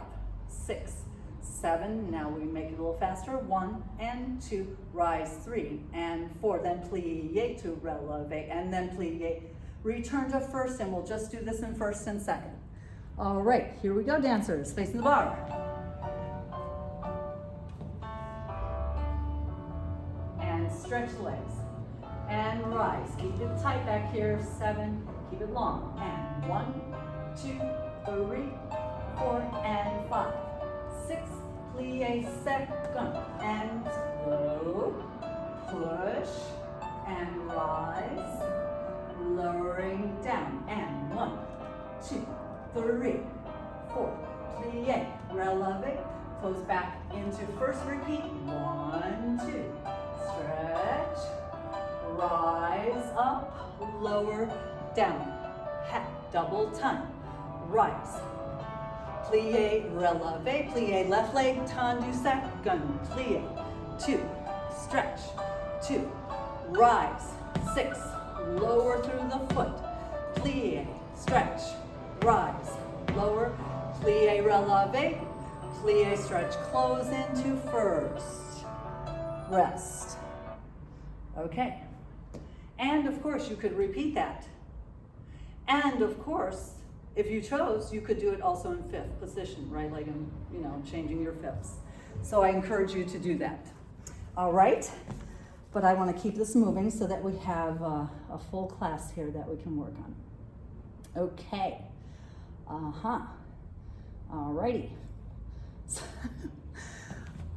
S1: 6, 7, now we make it a little faster, 1 and 2, rise, 3 and 4, then plie to releve, and then plie, return to first, and we'll just do this in first and second. All right, here we go, dancers, facing the bar. And stretch the legs. And rise, keep it tight back here, 7, keep it long, and 1, 2, 3, 4, and 5, 6, plie second, and slow, push, and rise, lowering down, and 1, 2, 3, 4, plie, releve, close back into first repeat, 1, 2, stretch, rise up, lower, down, hat, double time, rise, plie, releve, plie left leg, tendu second, plie, 2, stretch, 2, rise, 6, lower through the foot, plie, stretch, rise, lower, plie, releve, plie, stretch, close into first, rest. Okay, and of course you could repeat that. And of course, if you chose, you could do it also in fifth position, right? Like, changing your fifths. So I encourage you to do that. All right, but I want to keep this moving so that we have a full class here that we can work on. Okay, all righty.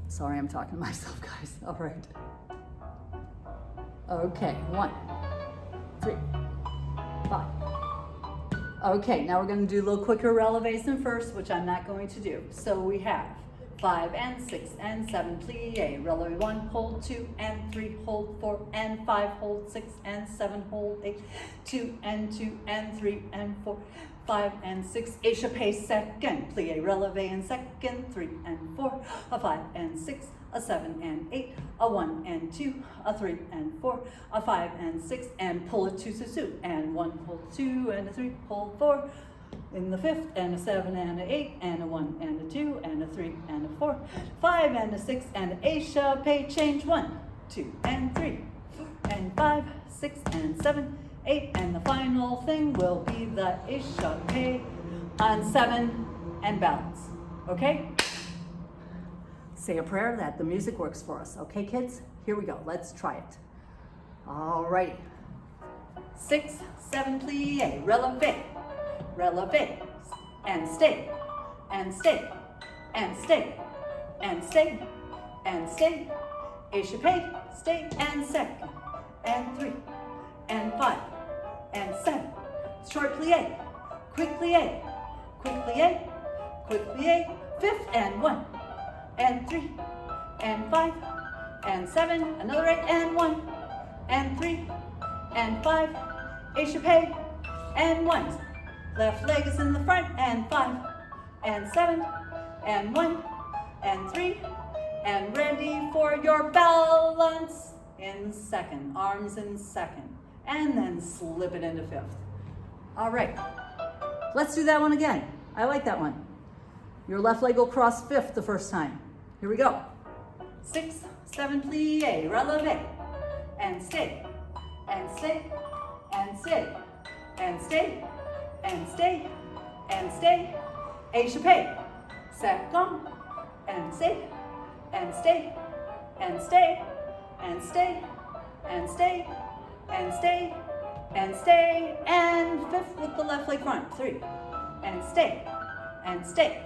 S1: Sorry, I'm talking to myself, guys. All right. Okay, 1, 3, 5. Okay, now we're going to do a little quicker relevation first, which I'm not going to do. So we have 5 and 6 and 7, plie, releve 1, hold 2 and 3, hold 4 and 5, hold 6 and 7, hold 8, 2 and 2 and 3 and 4, 5 and 6, échappé second, plie, releve in second, 3 and 4, a 5 and 6, a 7 and 8, a 1 and 2, a 3 and 4, a 5 and 6, and pull it to susu, and 1, hold 2, and a 3, hold 4, in the fifth, and a 7 and an 8, and a 1 and a 2, and a 3 and a 4, 5 and a 6, and an échappé, change 1, 2 and 3, 4 and 5, 6 and 7, 8, and the final thing will be the échappé on 7 and balance, okay? Say a prayer that the music works for us. Okay, kids? Here we go. Let's try it. All right. 6, 7, plie, releve, releve, and stay, and stay, and stay, and stay, and stay, échappé, stay, and second, and 3, and 5, and 7, short plie, quick plie, quick plie, quick plie, fifth, and 1, and 3, and 5, and 7, another 8, and 1, and 3, and 5, échappé, and 1. Left leg is in the front, and 5, and 7, and 1, and 3, and ready for your balance in second, arms in second, and then slip it into fifth. All right, let's do that one again. I like that one. Your left leg will cross fifth the first time. Here we go. 6, 7, plie, releve, and stay, and stay, and stay, and stay, and stay, and stay, échappé, second, and stay, and stay, and stay, and stay, and stay, and stay, and stay, and fifth with the left leg front, 3, and stay, and stay,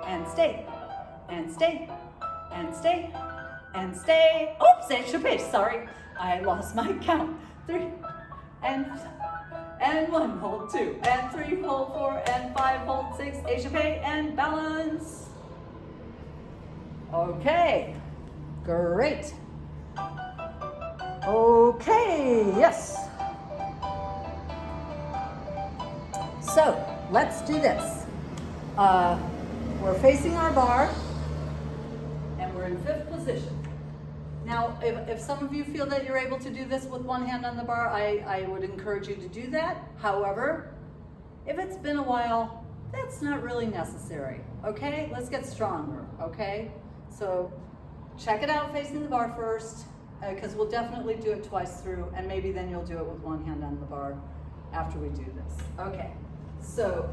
S1: and stay, and stay, and stay, and stay, oops, échappé, sorry, I lost my count, 3, and 1, hold 2, and 3, hold 4, and 5, hold 6, échappé, and balance. Okay, great. Okay, yes. So, let's do this. We're facing our bar, and we're in fifth position. Now, if some of you feel that you're able to do this with one hand on the bar, I would encourage you to do that. However, If it's been a while, that's not really necessary, okay? Let's get stronger, okay? So check it out facing the bar first, because we'll definitely do it twice through, and maybe then you'll do it with one hand on the bar after we do this. Okay, so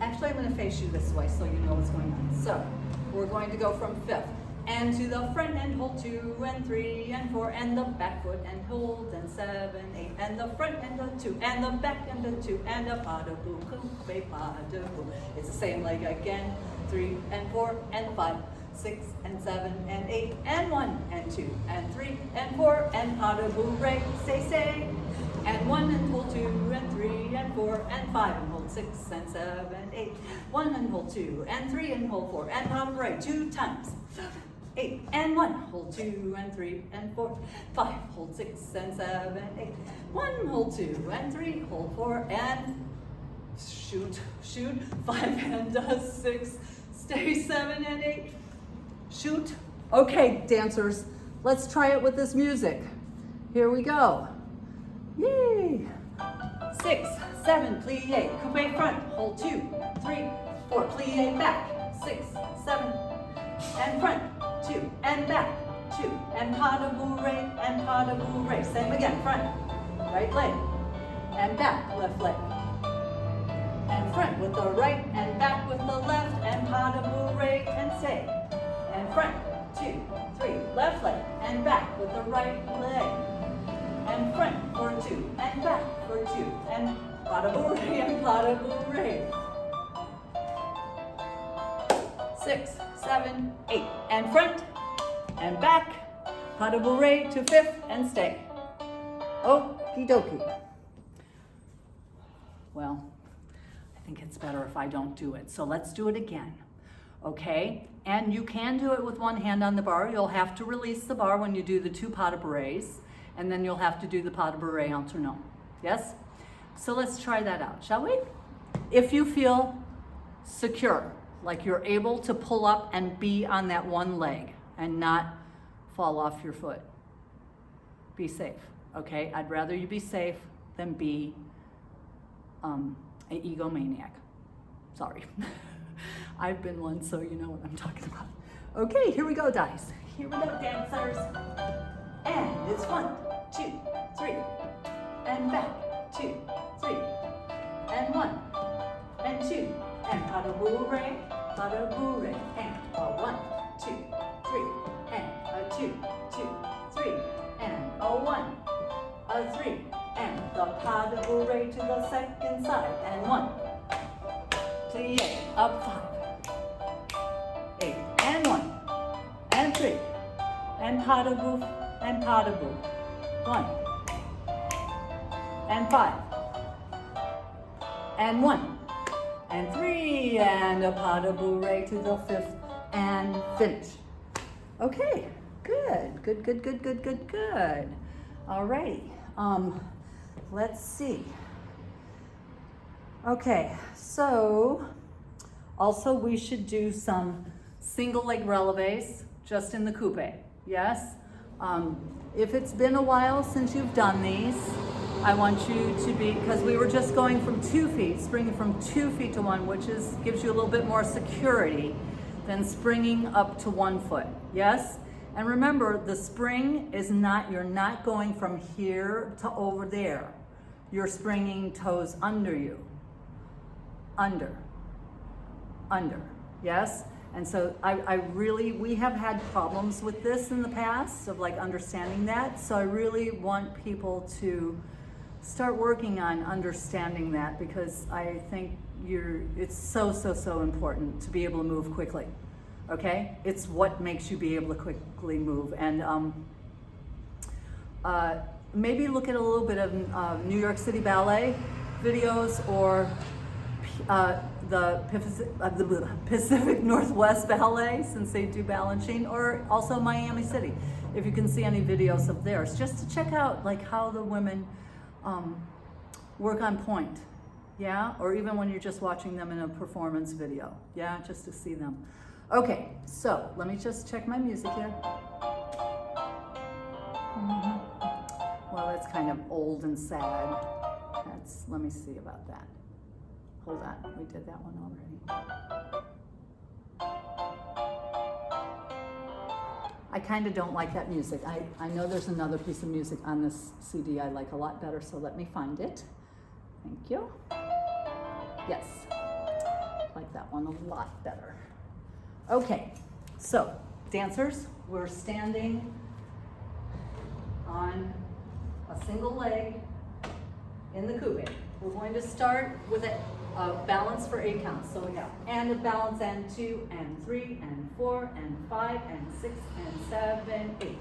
S1: actually I'm gonna face you this way so you know what's going on. So we're going to go from fifth, and to the front and hold 2 and 3 and 4, and the back foot and hold, and 7, 8, and the front and the 2, and the back and the 2, and a pas de bout, coupe pas de bout. It's the same leg again, 3 and 4 and 5, 6 and 7 and 8, and 1 and 2 and 3 and 4, and pas de bout, re, say, and 1 and hold 2 and 3 and 4 and 5 and hold 6 and 7 and 8, 1 and hold 2 and 3 and hold 4, and pas de bout, 2 times. 8 and 1, hold 2 and 3 and 4, 5, hold 6 and 7, 8, 1, hold 2 and 3, hold 4, and shoot, 5 and 6, stay 7 and 8, shoot. Okay, dancers, let's try it with this music. Here we go. Yay! 6, 7, plie, coupe front, hold 2, 3, 4, plie back, 6, 7, and front, 2, and back, 2, and pas de bourrée, and pas de bourrée. Same again, front, right leg, and back, left leg. And front with the right, and back with the left, and pas de bourrée, and stay. And front, 2, 3, left leg, and back with the right leg. And front for 2, and back for 2, and pas de bourrée, and pas de bourrée. 6, 7, 8, and front, and back, pas de bourrée to fifth, and stay. Okie dokie. Well, I think it's better if I don't do it, so let's do it again, okay? And you can do it with one hand on the bar. You'll have to release the bar when you do the 2 pas de bourrées, and then you'll have to do the pas de bourrée alternate, yes? So let's try that out, shall we? If you feel secure, like you're able to pull up and be on that one leg and not fall off your foot. Be safe, okay? I'd rather you be safe than be an egomaniac. Sorry. I've been one, so you know what I'm talking about. Okay, here we go, guys. Here we go, dancers. And it's 1, 2, 3, and back, 2, 3, and 1, and 2, and pas de bourrée, and a 1, 2, 3, and a 2, 2, 3, and a 1, a 3, and the pas de bourrée to the second side, and 1, plie, up 5, 8, and 1, and 3, and pas de bout, and pas de bout, 1, and 5, and 1, and 3, and a pas de bourrée to the fifth, and finish. Okay, good. All right, let's see. Okay, so also we should do some single leg releves just in the coupe, yes? If it's been a while since you've done these, I want you to be, because we were just going from 2 feet, springing from 2 feet to 1, which gives you a little bit more security than springing up to 1 foot, yes? And remember, the spring is not, you're not going from here to over there. You're springing toes under you. Under, yes? And so we have had problems with this in the past of like understanding that. So I really want people to start working on understanding that, because I think it's so important to be able to move quickly, okay? It's what makes you be able to quickly move. And maybe look at a little bit of New York City Ballet videos, or the Pacific Northwest Ballet, since they do balancing, or also Miami City, if you can see any videos of theirs, just to check out like how the women work on point, yeah? Or even when you're just watching them in a performance video, yeah? Just to see them. Okay, so let me just check my music here. Well, it's kind of old and sad. Let me see about that. hold on, we did that one already. I kind of don't like that music. I know there's another piece of music on this CD I like a lot better, so let me find it. Thank you. Yes, I like that one a lot better. Okay, so dancers, we're standing on a single leg in the coupe. We're going to start with a balance for 8 counts. So we have and a balance and 2 and 3 and 4 and 5 and 6 and 7, 8.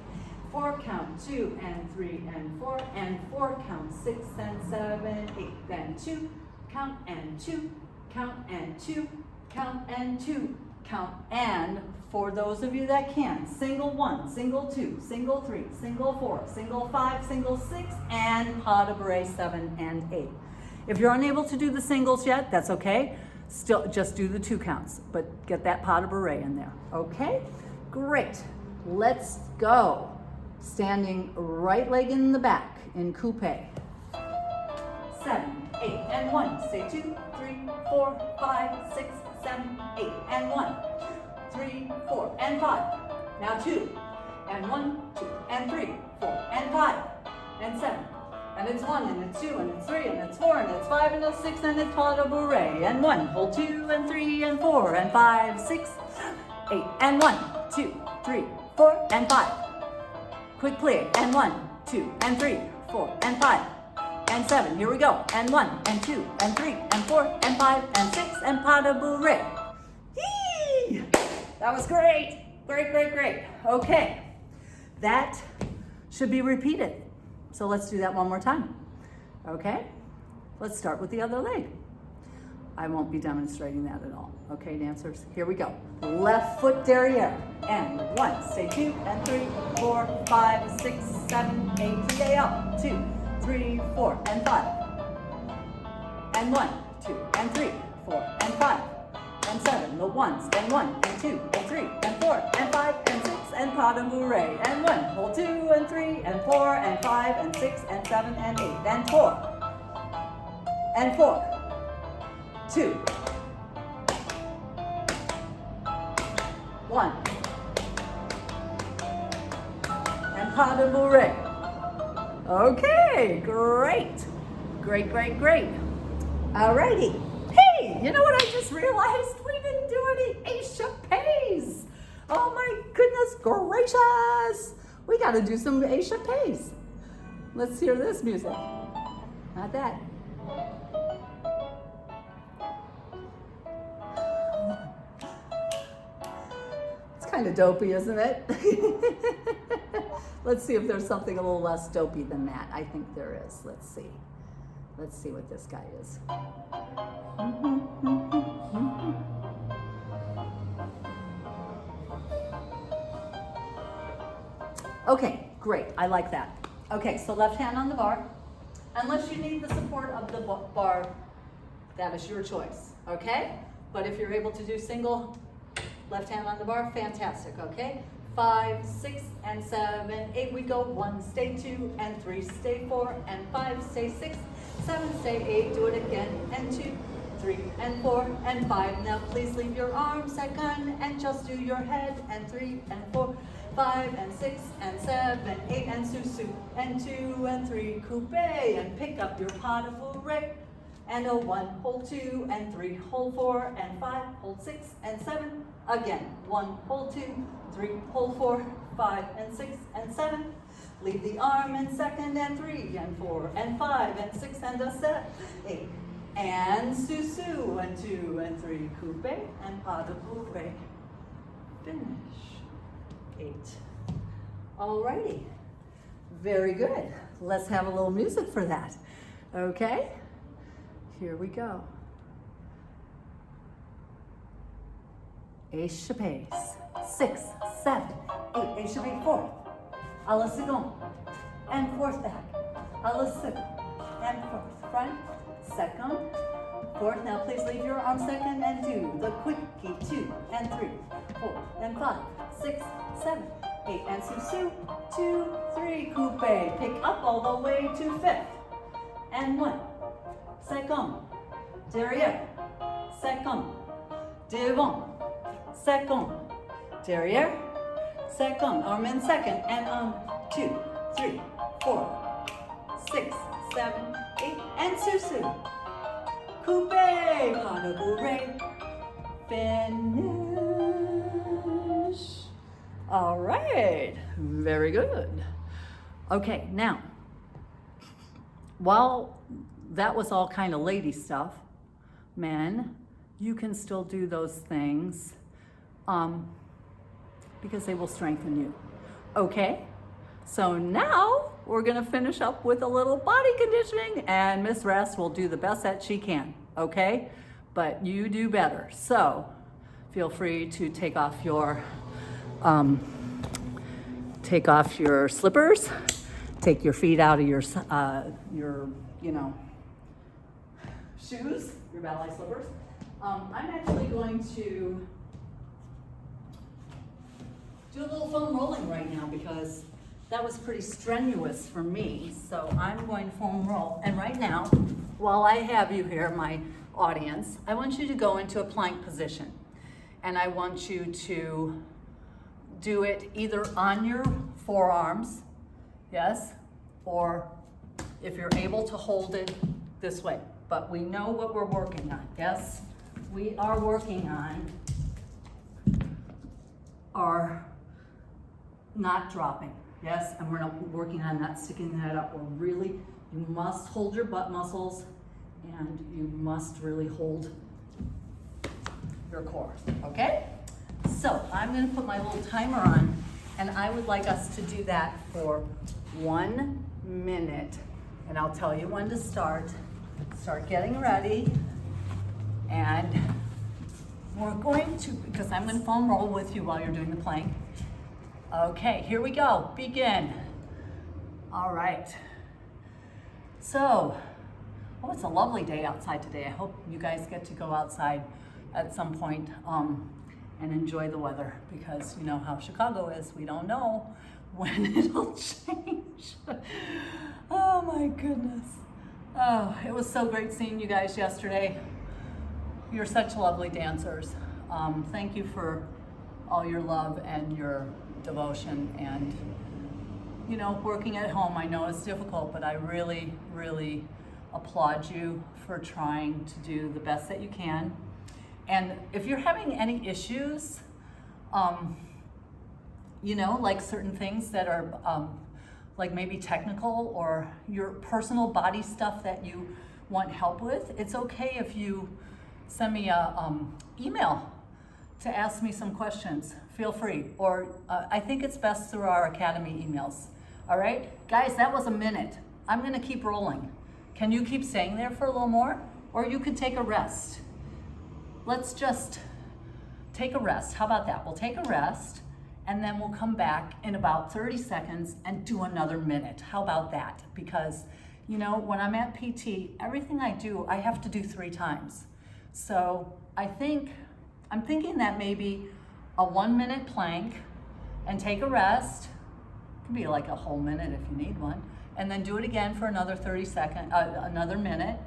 S1: 4 count 2 and 3 and 4 and 4 count 6 and 7, 8. Then 2 count and 2 count and 2 count and 2 count. And for those of you that can, single 1, single 2, single 3, single 4, single 5, single 6, and pas de bourrée 7 and 8. If you're unable to do the singles yet, that's okay. Still, just do the 2 counts, but get that pas de bourrée in there, okay? Great, let's go. Standing right leg in the back in coupe. 7, 8, and 1. Stay 2, 3, 4, 5, 6, 7, 8, and 1, 3, 4, and 5. Now 2, and 1, 2, and 3, 4, and 5, and 7. And it's 1, and it's 2, and it's 3, and it's 4, and it's 5, and it's 6, and it's pas de bourrée. And 1, hold 2, and 3, and 4, and 5, 6, 8, and 1, 2, 3, 4, and 5. Quick clear, and 1, 2, and 3, 4, and 5, and 7. Here we go. And 1, and 2, and 3, and 4, and 5, and 6, and pas de bourrée. Yee! That was great. Great, great, great. Okay. That should be repeated. So let's do that one more time. Okay? Let's start with the other leg. I won't be demonstrating that at all. Okay, dancers? Here we go. Left foot derriere. And 1, stay 2, and 3, 4, 5, 6, 7, 8, stay up. 2, 3, 4, and 5. And 1, 2, and 3, 4, and 5. And 7, the ones, and 1, and 2, and 3, and 4, and 5, and 6, and pas de bourrée. And 1, hold 2, and 3, and 4, and 5, and 6, and 7, and 8, and 4. And 4, 2, 1. And pas de bourrée. Okay, great. Great, great, great. Alrighty. Hey, you know what I just realized? We didn't do any échappés. Oh my goodness gracious. We got to do some échappés. Let's hear this music. Not that. It's kind of dopey, isn't it? Let's see if there's something a little less dopey than that. I think there is. Let's see. Let's see what this guy is. Okay, great. I like that. Okay, so left hand on the bar. Unless you need the support of the bar, that is your choice, okay? But if you're able to do single, left hand on the bar, fantastic, okay? 5, 6, and 7, 8, we go. 1, stay 2, and 3, stay 4, and 5, stay 6, 7, stay 8, do it again, and 2, 3, and 4, and 5. Now please leave your arms second, and just do your head, and 3, and 4, 5, and 6, and 7, 8, and sous-sus, and 2, and 3, coupe, and pick up your pas de bourrée. And a 1, hold 2, and 3, hold 4, and 5, hold 6, and 7. Again, 1, hold 2, 3, hold 4, 5, and 6, and 7. Leave the arm in second, and 3, and 4, and 5, and 6, and a 7, 8. And sous-sus, and 2, and 3, coupe, and pas de bourrée. Finish. 8. Alrighty. Very good. Let's have a little music for that. Okay? Here we go. Échappés. 6, 7, 8. Échappé fourth. À la seconde. And fourth back. À la second. And fourth. Front. Second. Fourth. Now please leave your arm second and do the quickie. 2, and 3, 4, and 5, 6, 7, 8. And sous-sus. 2, 3. Coupe. Pick up all the way to fifth. And 1. Second. Derrière. second, devant, second, derrière, second, arm in second, and on 2, 3, 4, 6, 7, 8, and sous-sus. Coupé, pas de bourrée, finish. All right, very good. Okay, now, while that was all kind of lady stuff, men, you can still do those things because they will strengthen you. Okay, so now we're gonna finish up with a little body conditioning, and Miss Rest will do the best that she can, okay? But you do better. So feel free to take off your slippers, take your feet out of your shoes, your ballet slippers. I'm actually going to do a little foam rolling right now because that was pretty strenuous for me. So I'm going to foam roll. And right now, while I have you here, my audience, I want you to go into a plank position. And I want you to do it either on your forearms, yes, or if you're able to hold it this way. But we know what we're working on, yes? We are working on our not dropping, yes? And we're not working on not sticking that up. You must hold your butt muscles and you must really hold your core, okay? So I'm gonna put my little timer on and I would like us to do that for 1 minute. And I'll tell you when to start. Start getting ready. And we're going to, because I'm gonna foam roll with you while you're doing the plank. Okay, here we go, begin. All right. So, oh, it's a lovely day outside today. I hope you guys get to go outside at some point and enjoy the weather because you know how Chicago is. We don't know when it'll change. Oh my goodness. Oh, it was so great seeing you guys yesterday. You're such lovely dancers. Thank you for all your love and your devotion and, you know, working at home. I know it's difficult, but I really, really applaud you for trying to do the best that you can. And if you're having any issues, you know, like certain things that are like maybe technical or your personal body stuff that you want help with, it's okay if you send me a email to ask me some questions. Feel free. Or I think it's best through our Academy emails. All right? Guys, that was a minute. I'm going to keep rolling. Can you keep staying there for a little more? Or you could take a rest. Let's just take a rest. How about that? We'll take a rest and then we'll come back in about 30 seconds and do another minute. How about that? Because, you know, when I'm at PT, everything I do, I have to do 3 times. So I'm thinking that maybe a 1 minute plank and take a rest. It could be like a whole minute if you need one. And then do it again for another 30 seconds, another minute,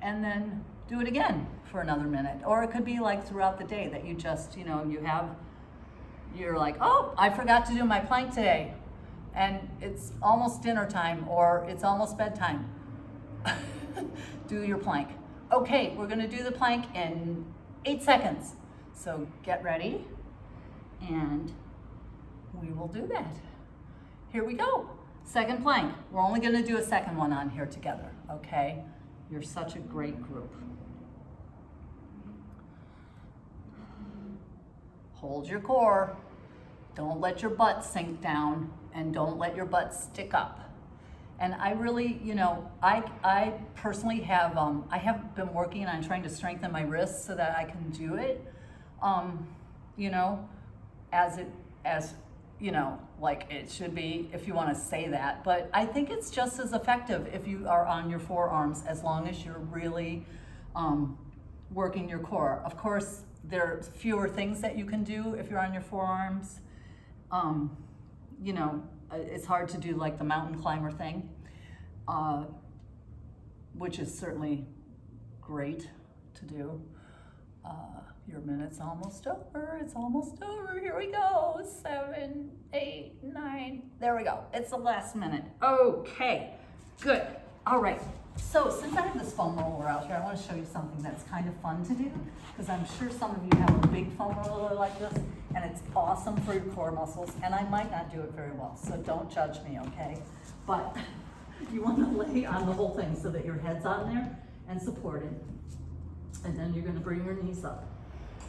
S1: and then do it again for another minute. Or it could be like throughout the day that you just, you know, you're like, oh, I forgot to do my plank today. And it's almost dinner time or it's almost bedtime. Do your plank. Okay, we're gonna do the plank in 8 seconds. So get ready and we will do that. Here we go. Second plank. We're only gonna do a second one on here together, okay? You're such a great group. Hold your core. Don't let your butt sink down and don't let your butt stick up. And I really, you know, I personally have, I have been working on trying to strengthen my wrists so that I can do it, you know, as you know, like it should be, if you want to say that. But I think it's just as effective if you are on your forearms, as long as you're really working your core. Of course, there are fewer things that you can do if you're on your forearms. You know, it's hard to do like the mountain climber thing, which is certainly great to do. Your minute's almost over. It's almost over. Here we go. 7, 8, 9. There we go. It's the last minute. Okay, good. All right. So since I have this foam roller out here, I want to show you something that's kind of fun to do, because I'm sure some of you have a big foam roller like this, and it's awesome for your core muscles, and I might not do it very well, so don't judge me, okay? But you want to lay on the whole thing so that your head's on there and supported, and then you're going to bring your knees up.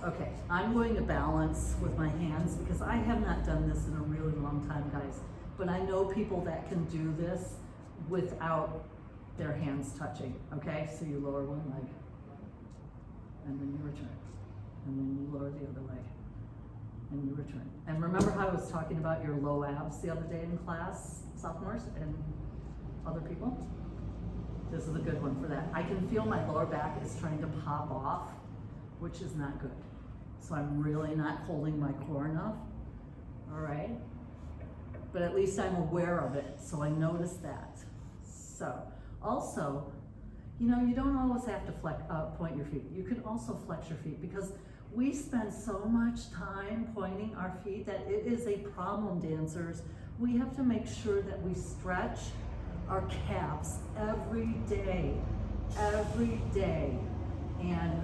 S1: Okay, I'm going to balance with my hands because I have not done this in a really long time, guys, but I know people that can do this without their hands touching, okay? So you lower one leg, and then you return, and then you lower the other leg, and you return. And remember how I was talking about your low abs the other day in class, sophomores and other people? This is a good one for that. I can feel my lower back is trying to pop off, which is not good. So I'm really not holding my core enough, all right? But at least I'm aware of it, so I notice that. So, also, you know, you don't always have to point your feet. You can also flex your feet, because we spend so much time pointing our feet that it is a problem, dancers. We have to make sure that we stretch our calves every day. And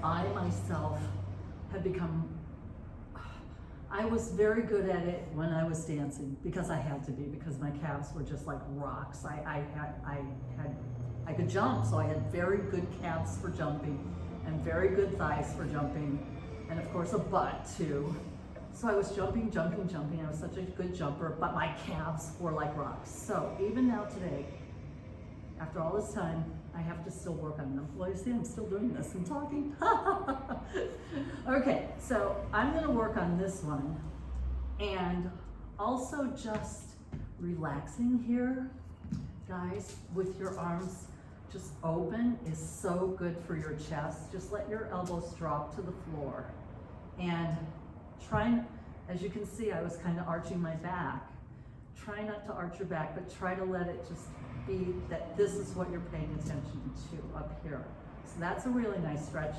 S1: I myself have become, I was very good at it when I was dancing, because I had to be, because my calves were just like rocks. I could jump, so I had very good calves for jumping and very good thighs for jumping, and of course a butt too. So I was jumping. I was such a good jumper, but my calves were like rocks. So even now today, after all this time, I have to still work on them. Well, you see, I'm still doing this and talking. Okay, so I'm gonna work on this one, and also just relaxing here, guys, with your arms just open is so good for your chest. Just let your elbows drop to the floor, and as you can see, I was kind of arching my back. Try not to arch your back, but try to let it just be that this is what you're paying attention to up here. So that's a really nice stretch.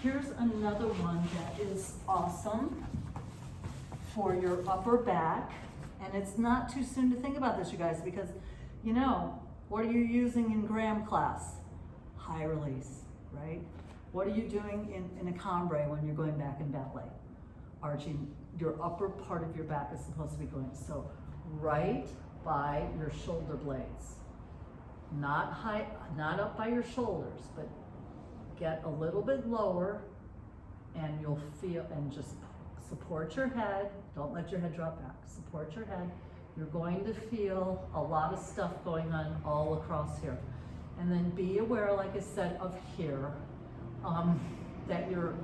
S1: Here's another one that is awesome for your upper back. And it's not too soon to think about this, you guys, because, you know, what are you using in Graham class? High release, right? What are you doing in a cambray when you're going back in ballet? Arching. Your upper part of your back is supposed to be going. So right by your shoulder blades. Not high, not up by your shoulders, but get a little bit lower, and you'll feel, and just support your head. Don't let your head drop back. Support your head. You're going to feel a lot of stuff going on all across here. And then be aware, like I said, of here, that you're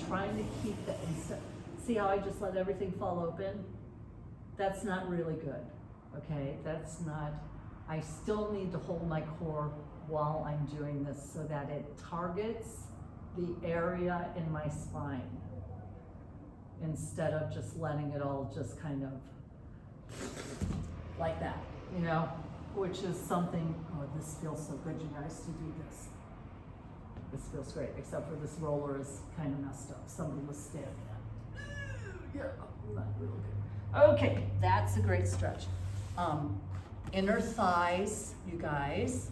S1: trying to keep that. See how I just let everything fall open? That's not really good, okay? That's not, I still need to hold my core while I'm doing this so that it targets the area in my spine, instead of just letting it all just kind of like that, you know, which is something, oh, this feels so good, you guys, to do this. This feels great, except for this roller is kind of messed up. Somebody was standing on it. Yeah, not real good. Okay, that's a great stretch. Inner thighs, you guys.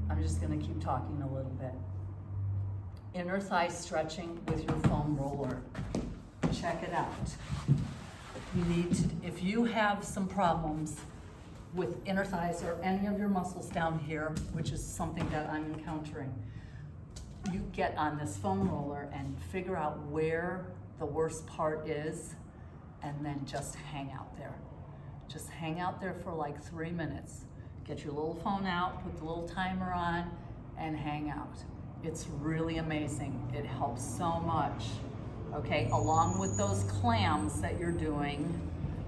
S1: I'm just gonna keep talking a little bit. Inner thigh stretching with your foam roller. Check it out. You need to, if you have some problems with inner thighs or any of your muscles down here, which is something that I'm encountering, you get on this foam roller and figure out where the worst part is, and then just hang out there. Just hang out there for like 3 minutes. Get your little phone out, put the little timer on, and hang out. It's really amazing. It helps so much. Okay, along with those clams that you're doing,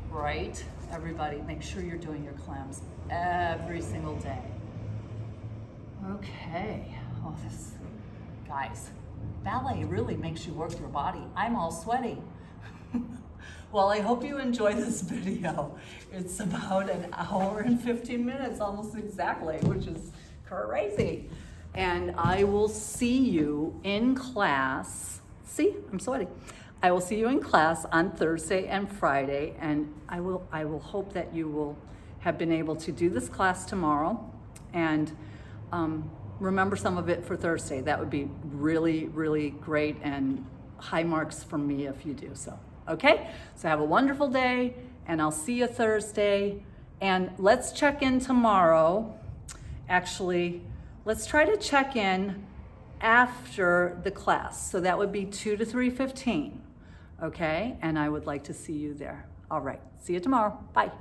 S1: right? Everybody, make sure you're doing your clams every single day. Okay, oh, this, guys, ballet really makes you work your body. I'm all sweaty. Well, I hope you enjoy this video. It's about 1 hour and 15 minutes, almost exactly, which is crazy. and I will see you in class. See, I'm sweating. I will see you in class on Thursday and Friday, and I will hope that you will have been able to do this class tomorrow and remember some of it for Thursday. That would be really, really great, and high marks from me if you do so. Okay, so have a wonderful day, and I'll see you Thursday. And let's check in tomorrow. Actually, let's try to check in after the class. So that would be 2 to 3:15. Okay, and I would like to see you there. All right, see you tomorrow. Bye.